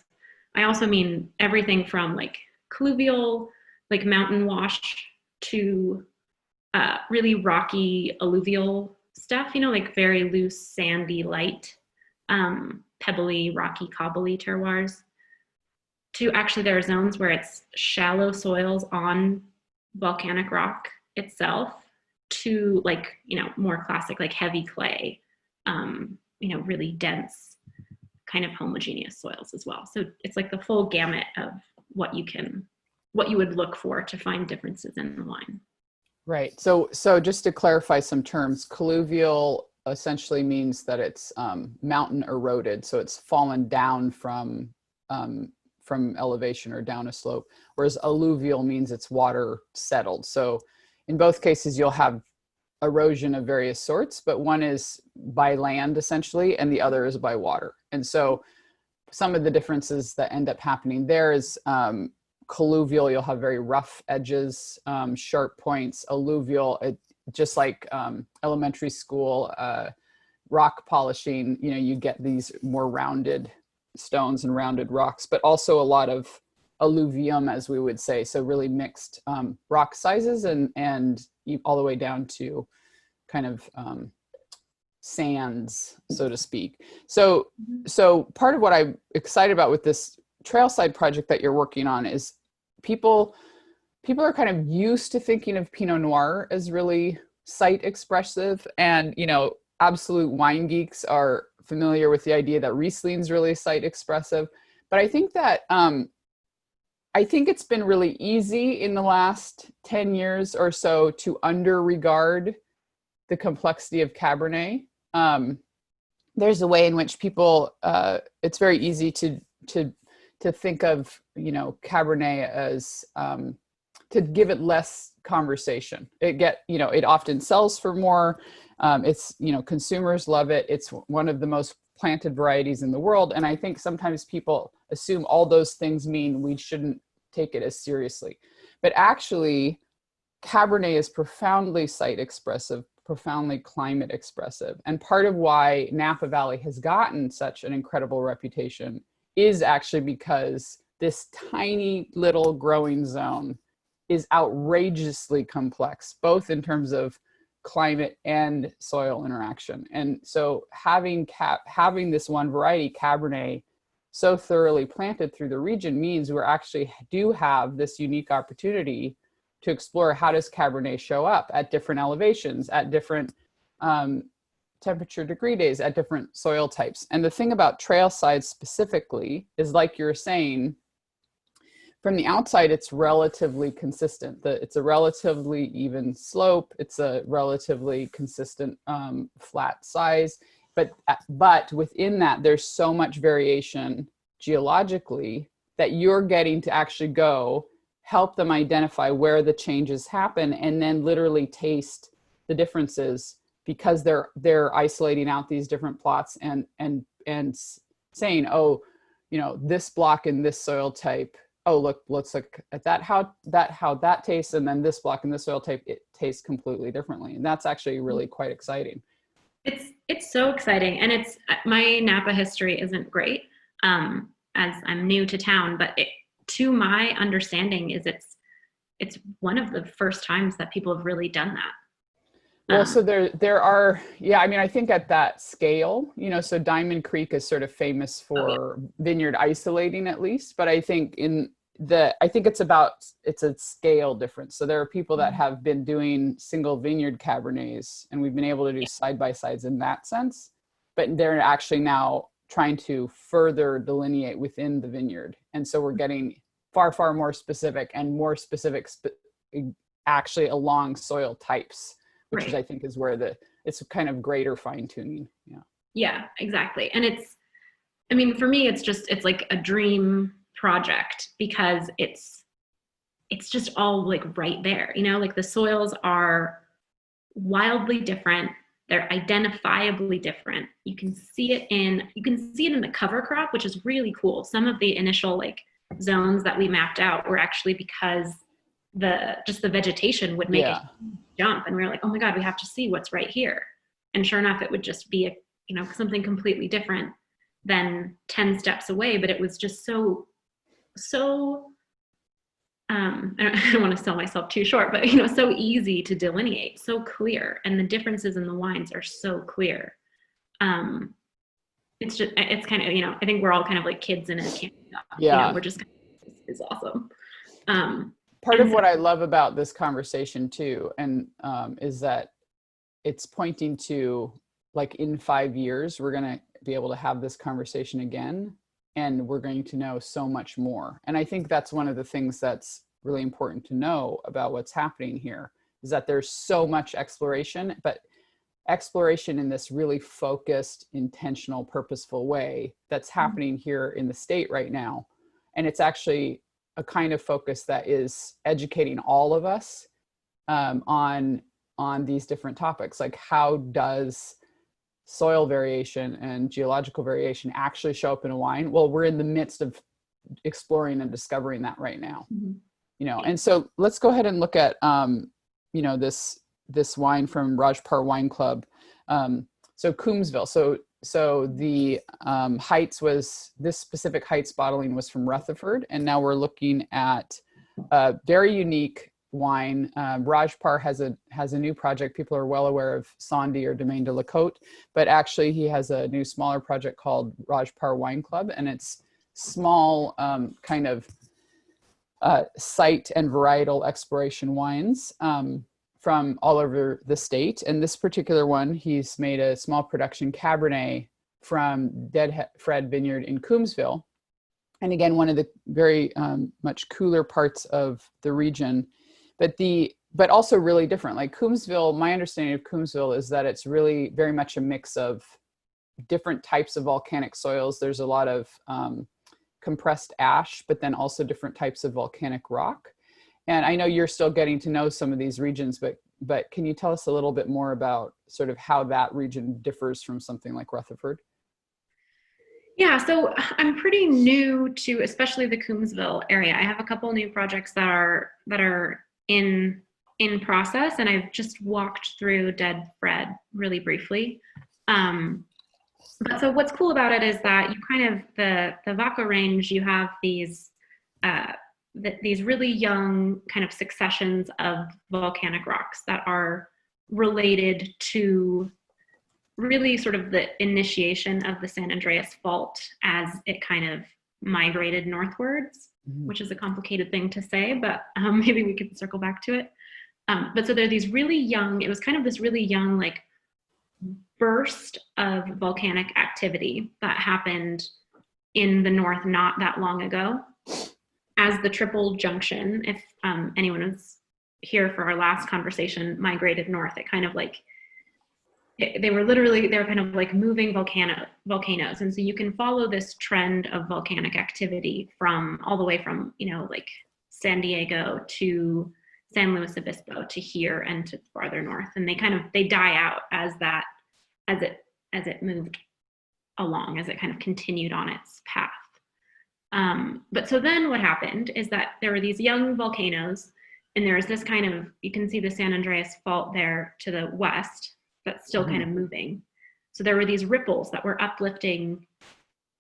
I also mean everything from like colluvial, like mountain wash, to really rocky alluvial stuff, like very loose, sandy, light, pebbly, rocky, cobbly terroirs, to actually there are zones where it's shallow soils on volcanic rock itself, to like, more classic, like heavy clay, really dense, kind of homogeneous soils as well. So it's like the full gamut of what you would look for to find differences in the wine. Right. So just to clarify some terms, colluvial essentially means that it's mountain eroded. So it's fallen down from elevation or down a slope, whereas alluvial means it's water settled. So in both cases, you'll have erosion of various sorts, but one is by land essentially, and the other is by water. And so some of the differences that end up happening there is colluvial, you'll have very rough edges, sharp points. Alluvial, just like elementary school rock polishing, you get these more rounded stones and rounded rocks, but also a lot of alluvium, as we would say. So really mixed rock sizes and all the way down to kind of sands, so to speak. So part of what I'm excited about with this Trailside project that you're working on is people are kind of used to thinking of Pinot Noir as really site expressive, and absolute wine geeks are familiar with the idea that Riesling's really site expressive. But I think that I think it's been really easy in the last 10 years or so to under-regard the complexity of Cabernet there's a way in which people, it's very easy to think of, Cabernet as, to give it less conversation. It often sells for more. It's, consumers love it. It's one of the most planted varieties in the world. And I think sometimes people assume all those things mean we shouldn't take it as seriously. But actually, Cabernet is profoundly site expressive, profoundly climate expressive. And part of why Napa Valley has gotten such an incredible reputation is actually because this tiny little growing zone is outrageously complex, both in terms of climate and soil interaction. And so having this one variety, Cabernet, so thoroughly planted through the region means we actually do have this unique opportunity to explore how does Cabernet show up at different elevations, at different temperature degree days, at different soil types. And the thing about Trailside specifically is, like you're saying, from the outside, it's relatively consistent. It's a relatively even slope. It's a relatively consistent flat size. But within that, there's so much variation geologically that you're getting to actually go help them identify where the changes happen and then literally taste the differences, because they're isolating out these different plots and saying, oh, this block in this soil type, oh, let's look at how that tastes, and then this block in this soil type, it tastes completely differently. And that's actually really quite exciting. It's so exciting. And my Napa history isn't great, as I'm new to town, but to my understanding is it's one of the first times that people have really done that. Well, so there are, I think at that scale, so Diamond Creek is sort of famous for vineyard isolating, at least, but I think it's a scale difference. So there are people that have been doing single vineyard Cabernets, and we've been able to do side-by-sides in that sense, but they're actually now trying to further delineate within the vineyard. And so we're getting far, far more specific and more specific actually along soil types, which is, I think, is where it's kind of greater fine tuning. Yeah, exactly. And for me, it's like a dream project, because it's just all like right there, like the soils are wildly different. They're identifiably different. You can see it in the cover crop, which is really cool. Some of the initial zones that we mapped out were actually because the vegetation would make a jump, and we were like, oh my God, we have to see what's right here. And sure enough, it would just be something completely different than 10 steps away. But it was just so I don't want to sell myself too short, but so easy to delineate, so clear, and the differences in the wines are so clear. It's kind of, I think we're all kind of like kids in a candy shop. We're just it's awesome. Part of what I love about this conversation too, and is that it's pointing to, like, in 5 years, we're going to be able to have this conversation again, and we're going to know so much more. And I think that's one of the things that's really important to know about what's happening here, is that there's so much exploration, but exploration in this really focused, intentional, purposeful way that's happening here in the state right now. And it's actually a kind of focus that is educating all of us on these different topics. Like, how does soil variation and geological variation actually show up in a wine? Well, we're in the midst of exploring and discovering that right now. And so let's go ahead and look at this wine from Parr Wine Club. So Coombsville. So the Heitz this specific Heitz bottling was from Rutherford, and now we're looking at a very unique wine. Parr has a new project. People are well aware of Sandy or Domaine de la Côte, but actually he has a new smaller project called Parr Wine Club, and it's small kind of site and varietal exploration wines from all over the state. And this particular one, he's made a small production Cabernet from Dead Fred Vineyard in Coombsville. And again, one of the very much cooler parts of the region. But the but also really different. Like Coombsville, my understanding of Coombsville is that it's really very much a mix of different types of volcanic soils. There's a lot of compressed ash, but then also different types of volcanic rock. And I know you're still getting to know some of these regions, but can you tell us a little bit more about sort of how that region differs from something like Rutherford? Yeah, so I'm pretty new to especially the Coombsville area. I have a couple new projects that are in process, and I've just walked through Dead Fred really briefly. But so what's cool about it is that you kind of the Vaca range, you have these really young kind of successions of volcanic rocks that are related to really sort of the initiation of the San Andreas Fault as it kind of migrated northwards, which is a complicated thing to say, but maybe we could circle back to it. But so there are these really young, it was kind of this really young, like, burst of volcanic activity that happened in the north not that long ago. As the Triple Junction, if anyone was here for our last conversation, migrated north, it kind of like, they were kind of like moving volcanoes. And so you can follow this trend of volcanic activity from all the way from, like San Diego to San Luis Obispo to here and to farther north. And they die out as it moved along, as it kind of continued on its path. But so then what happened is that there were these young volcanoes, and there was this kind of, you can see the San Andreas Fault there to the west, that's still kind of moving. So there were these ripples that were uplifting,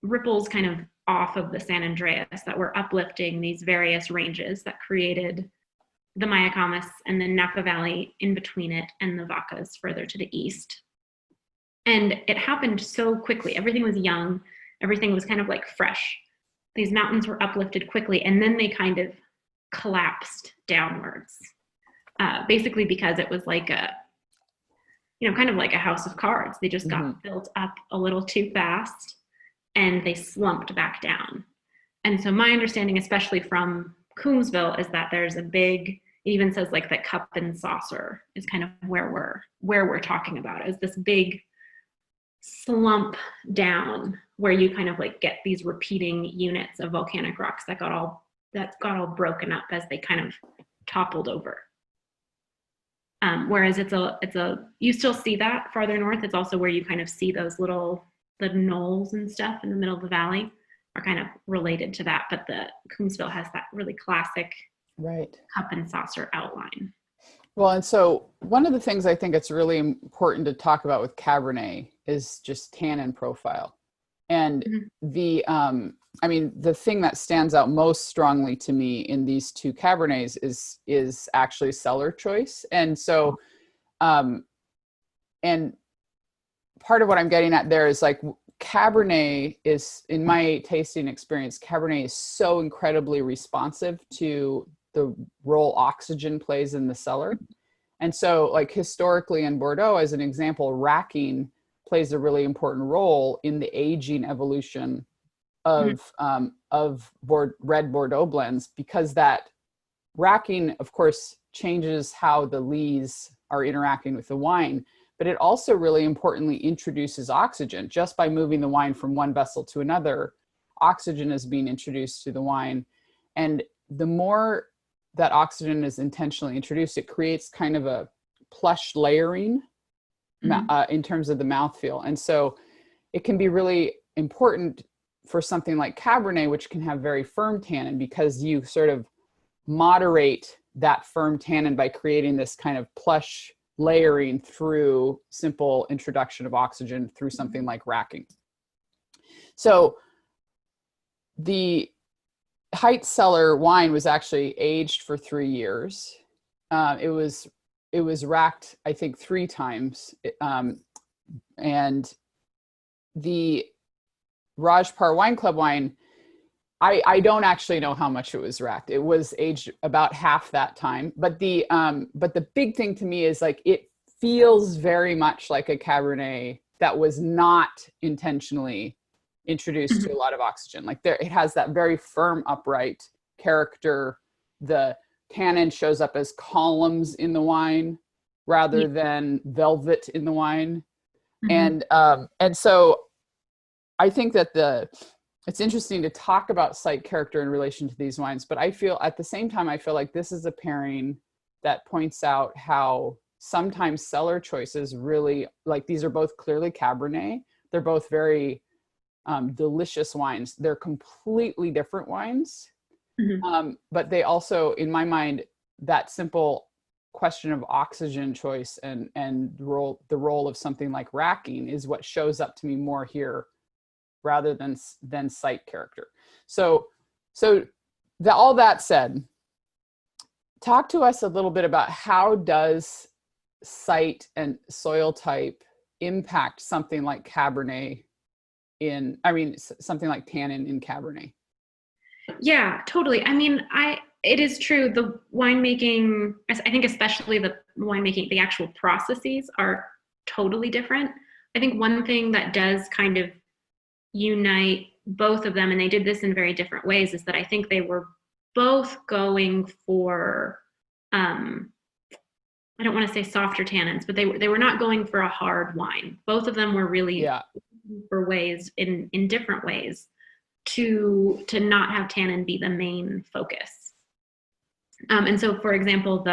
ripples kind of off of the San Andreas that were uplifting these various ranges that created the Mayacamas and the Napa Valley in between it and the Vacas further to the east. And it happened so quickly. Everything was young. Everything was kind of like fresh. These mountains were uplifted quickly, and then they kind of collapsed downwards, basically because it was like kind of like a house of cards. They just got built up a little too fast, and they slumped back down. And so my understanding, especially from Coombsville, is that there's a big, it even says like the cup and saucer is kind of where we're talking about, is this big slump down where you kind of like get these repeating units of volcanic rocks that got all broken up as they kind of toppled over. Whereas you still see that farther north. It's also where you kind of see those the knolls and stuff in the middle of the valley are kind of related to that. But the Coombsville has that really classic cup and saucer outline. Well, and so one of the things I think it's really important to talk about with Cabernet is just tannin profile. And the thing that stands out most strongly to me in these two Cabernets is actually cellar choice. And so, and part of what I'm getting at there is like Cabernet is, in my tasting experience, Cabernet is so incredibly responsive to the role oxygen plays in the cellar. And so like historically in Bordeaux, as an example, racking plays a really important role in the aging evolution of red Bordeaux blends, because that racking, of course, changes how the lees are interacting with the wine, but it also really importantly introduces oxygen. Just by moving the wine from one vessel to another, oxygen is being introduced to the wine. And the more that oxygen is intentionally introduced, it creates kind of a plush layering in terms of the mouthfeel. And so it can be really important for something like Cabernet, which can have very firm tannin, because you sort of moderate that firm tannin by creating this kind of plush layering through simple introduction of oxygen through something like racking. So the Heitz cellar wine was actually aged for 3 years. It was racked, I think, 3 times. And the Parr Wine Club wine, I don't actually know how much it was racked. It was aged about half that time. But the big thing to me is like, it feels very much like a Cabernet that was not intentionally introduced to a lot of oxygen. Like it has that very firm, upright character. The tannin shows up as columns in the wine rather than velvet in the wine. And so I think that it's interesting to talk about site character in relation to these wines, but I feel at the same time, I feel like this is a pairing that points out how sometimes cellar choices really, like these are both clearly Cabernet. They're both very delicious wines. They're completely different wines. But they also, in my mind, that simple question of oxygen choice and the role of something like racking is what shows up to me more here rather than site character. So all that said, talk to us a little bit about how does site and soil type impact something like Cabernet something like tannin in Cabernet. Yeah, totally. I mean, it is true. The winemaking, I think especially the winemaking, the actual processes are totally different. I think one thing that does kind of unite both of them, and they did this in very different ways, is that I think they were both going for, I don't want to say softer tannins, but they were not going for a hard wine. Both of them were really for ways in different ways to not have tannin be the main focus. And so, for example,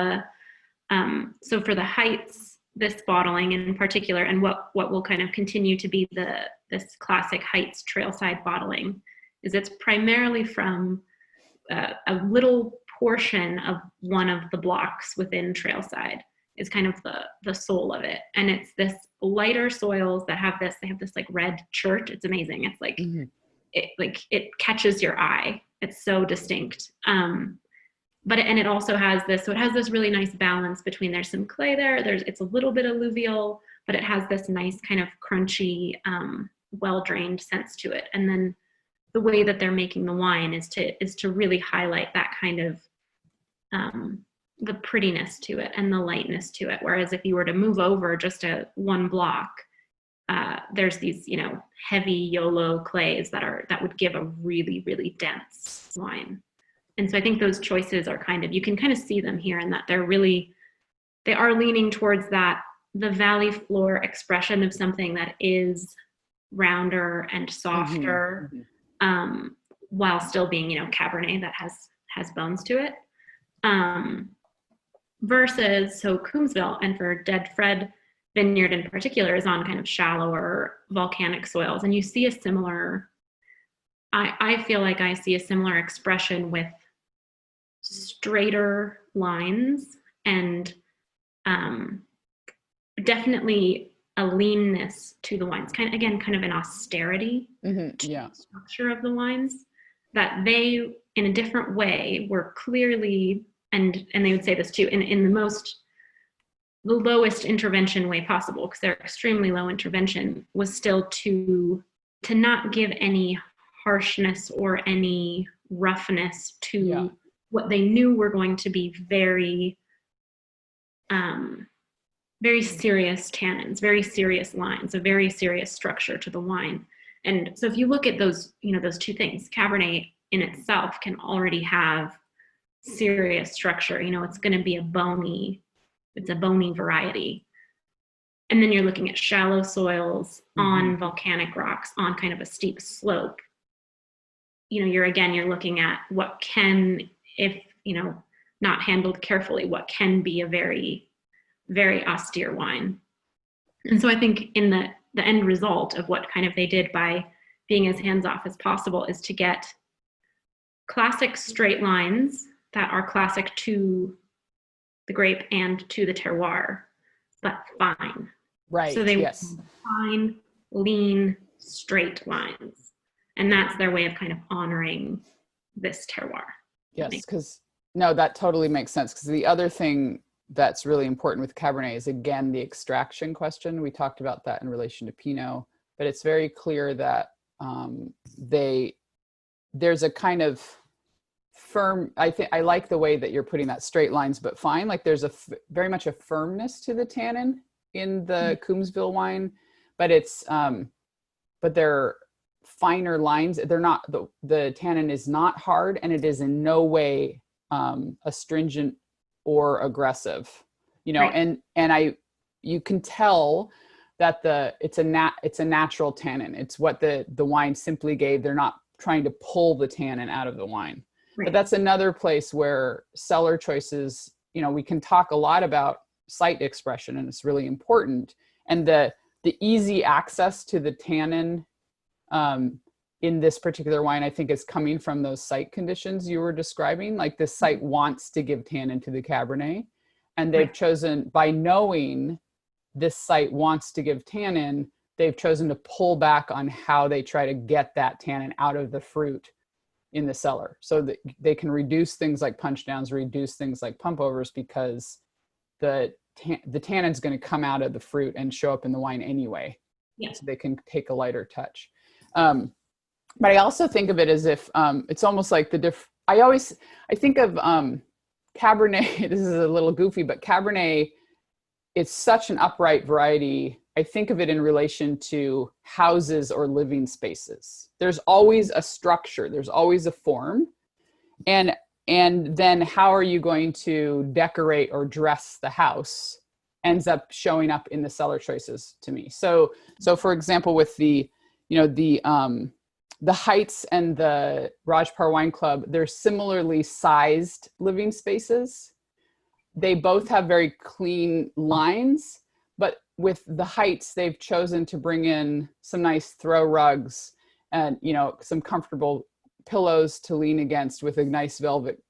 so for the Heitz, this bottling in particular, and what will kind of continue to be this classic Heitz Trailside bottling, is it's primarily from a little portion of one of the blocks within Trailside is kind of the soul of it. And it's this lighter soils that have this like red chert. It's amazing. It's like, it catches your eye. It's so distinct. But it also has this, so it has this really nice balance between, there's some clay there, it's a little bit alluvial, but it has this nice kind of crunchy, well-drained sense to it. And then the way that they're making the wine is to really highlight that kind of, the prettiness to it and the lightness to it. Whereas if you were to move over just one block, there's these, heavy YOLO clays that would give a really, really dense wine. And so I think those choices are you can kind of see them here, in that they are leaning towards the valley floor expression of something that is rounder and softer, while still being, Cabernet that has bones to it. Versus, so Coombsville, and for Dead Fred Vineyard in particular, is on kind of shallower volcanic soils. And you see a similar, I feel like I see a similar expression with straighter lines and definitely a leanness to the wines. Kind of an austerity structure of the wines, that they, in a different way, were clearly, and they would say this too, in the lowest intervention way possible, because they're extremely low intervention, was still to not give any harshness or any roughness to what they knew were going to be very, very serious tannins, very serious lines, a very serious structure to the wine. And so if you look at those, those two things, Cabernet in itself can already have serious structure. It's going to be a bony variety. And then you're looking at shallow soils on volcanic rocks on kind of a steep slope. You're looking at what can, if, not handled carefully, what can be a very, very austere wine. And so I think in the end result of what kind of they did by being as hands-off as possible is to get classic straight lines that are classic to the grape and to the terroir, but fine. Right. So they want fine, lean, straight lines. And that's their way of kind of honoring this terroir. Yes, because that totally makes sense. Because the other thing that's really important with Cabernet is, again, the extraction question. We talked about that in relation to Pinot, but it's very clear that there's a kind of firm, I like the way that you're putting that, straight lines but fine. Like there's very much a firmness to the tannin in the Coombsville wine, but it's but they're finer lines. They're not, the tannin is not hard, and it is in no way astringent or aggressive, you know, Right. and you can tell that it's a natural tannin. It's what the wine simply gave. They're not trying to pull the tannin out of the wine. Right. But that's another place where cellar choices, you know, we can talk a lot about site expression, and it's really important. And the easy access to the tannin in this particular wine, I think, is coming from those site conditions you were describing. Like, this site wants to give tannin to the Cabernet, and they've chosen, by knowing this site wants to give tannin, they've chosen to pull back on how they try to get that tannin out of the fruit in the cellar, so that they can reduce things like punch downs, reduce things like pump overs, because the tannin is going to come out of the fruit and show up in the wine anyway. Yeah. So they can take a lighter touch. But I also think of it as if it's almost like I think of Cabernet, this is a little goofy, but Cabernet, it's such an upright variety. I think of it in relation to houses or living spaces. There's always a structure, there's always a form. And then how are you going to decorate or dress the house ends up showing up in the cellar choices to me. So for example, with the Heitz and the Parr Wine Club, they're similarly sized living spaces. They both have very clean lines, but with the Heitz, they've chosen to bring in some nice throw rugs and, you know, some comfortable pillows to lean against with a nice velvet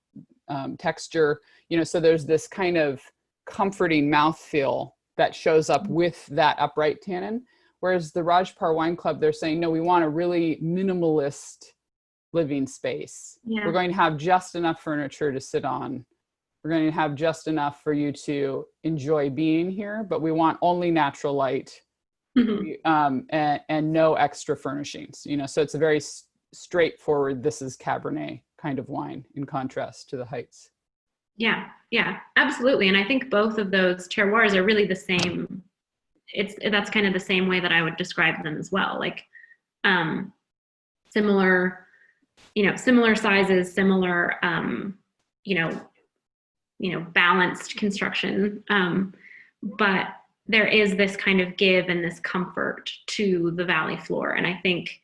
texture, you know, so there's this kind of comforting mouthfeel that shows up with that upright tannin. Whereas the Parr Wine Club, they're saying, no, we want a really minimalist living space. Yeah. We're going to have just enough furniture to sit on. We're going to have just enough for you to enjoy being here, but we want only natural light, and no extra furnishings, you know, so it's a very straightforward, this is Cabernet kind of wine, in contrast to the Heitz. Yeah, absolutely. And I think both of those terroirs are really the same. That's kind of the same way that I would describe them as well. Like, similar sizes, similar, balanced construction. But there is this kind of give and this comfort to the valley floor. And I think,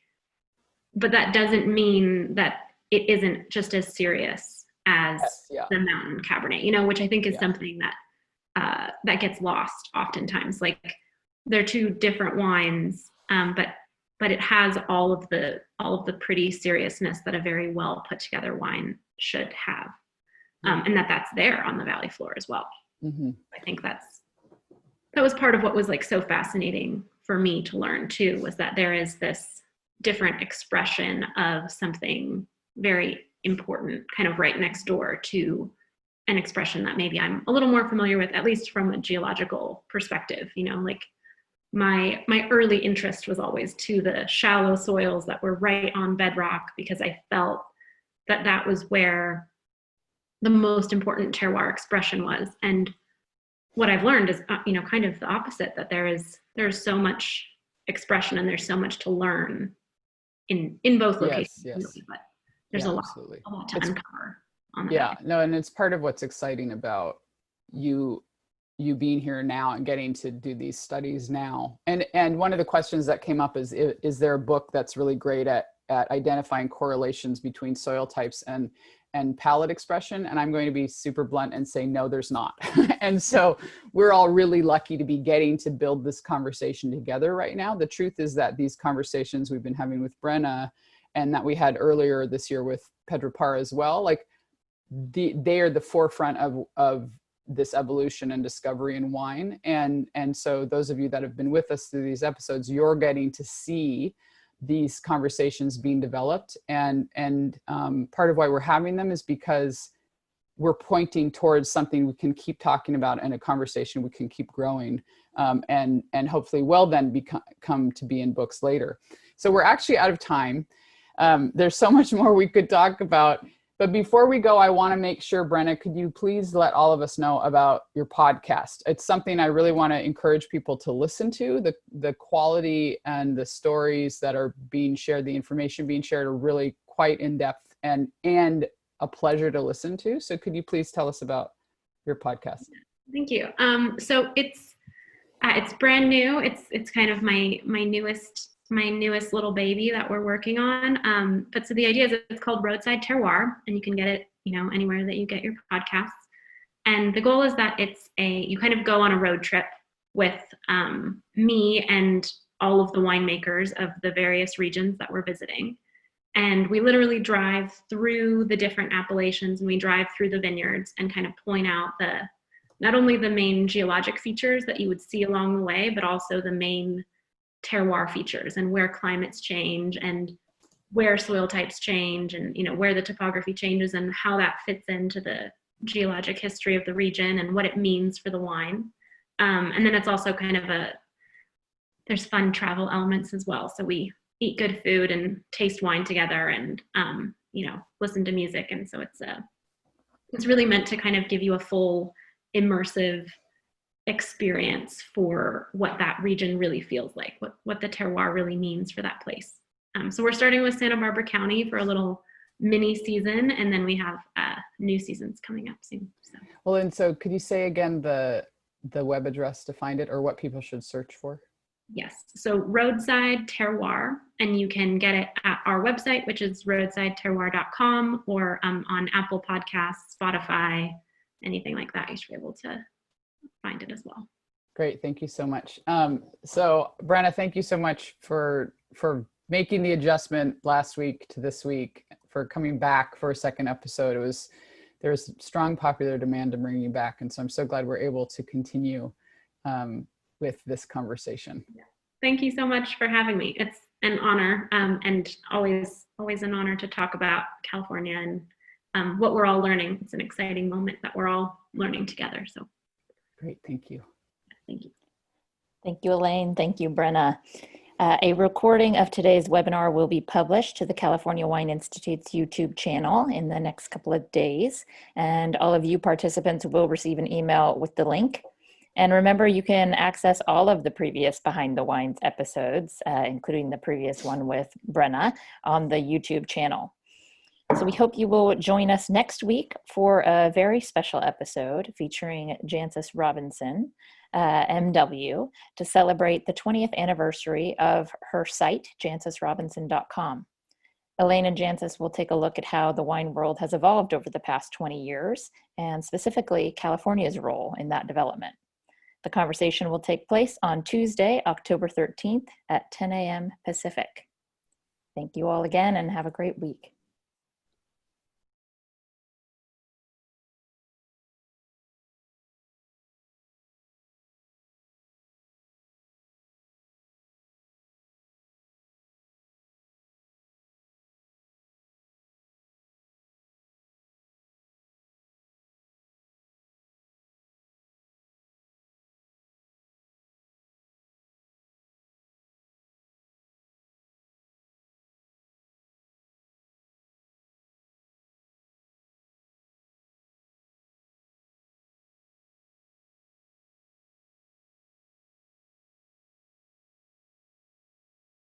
but that doesn't mean that it isn't just as serious as the mountain Cabernet, you know, which I think is something that that gets lost oftentimes. Like, they're two different wines, but it has all of the pretty seriousness that a very well put together wine should have, and that's there on the valley floor as well. Mm-hmm. I think that was part of what was like so fascinating for me to learn too, was that there is this different expression of something very important kind of right next door to an expression that maybe I'm a little more familiar with, at least from a geological perspective. You know, like my early interest was always to the shallow soils that were right on bedrock, because I felt that was where the most important terroir expression was. And what I've learned is, kind of the opposite, that there's so much expression and there's so much to learn in both locations. Yes. Really, but there's a lot to uncover on that. No, and it's part of what's exciting about you being here now and getting to do these studies now. And one of the questions that came up is there a book that's really great at identifying correlations between soil types and palate expression? And I'm going to be super blunt and say, no, there's not. And so we're all really lucky to be getting to build this conversation together right now. The truth is that these conversations we've been having with Brenna, and that we had earlier this year with Pedro Parr as well, like they are the forefront of this evolution and discovery in wine. And so those of you that have been with us through these episodes, you're getting to see these conversations being developed. And part of why we're having them is because we're pointing towards something we can keep talking about, and a conversation we can keep growing, and hopefully will then come to be in books later. So we're actually out of time. There's so much more we could talk about. But before we go, I want to make sure, Brenna, could you please let all of us know about your podcast? It's something I really want to encourage people to listen to. The quality and the stories that are being shared, the information being shared, are really quite in depth and a pleasure to listen to. So could you please tell us about your podcast? Thank you. So it's brand new. It's kind of my newest little baby that we're working on. But so the idea is it's called Roadside Terroir, and you can get it, anywhere that you get your podcasts. And the goal is that you kind of go on a road trip with me and all of the winemakers of the various regions that we're visiting. And we literally drive through the different appellations, and we drive through the vineyards and kind of point out not only the main geologic features that you would see along the way, but also the main terroir features and where climates change and where soil types change and where the topography changes and how that fits into the geologic history of the region and what it means for the wine. And then it's also kind of there's fun travel elements as well. So we eat good food and taste wine together and listen to music. And so it's really meant to kind of give you a full immersive experience for what that region really feels like, what the terroir really means for that place. So we're starting with Santa Barbara County for a little mini season, and then we have new seasons coming up soon. So. Well, and so could you say again the web address to find it, or what people should search for? Yes, so Roadside Terroir, and you can get it at our website, which is roadsideterroir.com, or on Apple Podcasts, Spotify, anything like that. You should be able to find it as well. Great, thank you so much. So Brenna, thank you so much for making the adjustment last week to this week, for coming back for a second episode. There was strong popular demand to bring you back, and so I'm so glad we're able to continue with this conversation. Thank you so much for having me. It's an honor, and always an honor to talk about California and what we're all learning. It's an exciting moment that we're all learning together. So great, thank you. Thank you. Thank you, Elaine. Thank you, Brenna. A recording of today's webinar will be published to the California Wine Institute's YouTube channel in the next couple of days, and all of you participants will receive an email with the link. And remember, you can access all of the previous Behind the Wines episodes, including the previous one with Brenna, on the YouTube channel. So we hope you will join us next week for a very special episode featuring Jancis Robinson, MW, to celebrate the 20th anniversary of her site, jancisrobinson.com. Elaine and Jancis will take a look at how the wine world has evolved over the past 20 years, and specifically California's role in that development. The conversation will take place on Tuesday, October 13th at 10 a.m. Pacific. Thank you all again, and have a great week.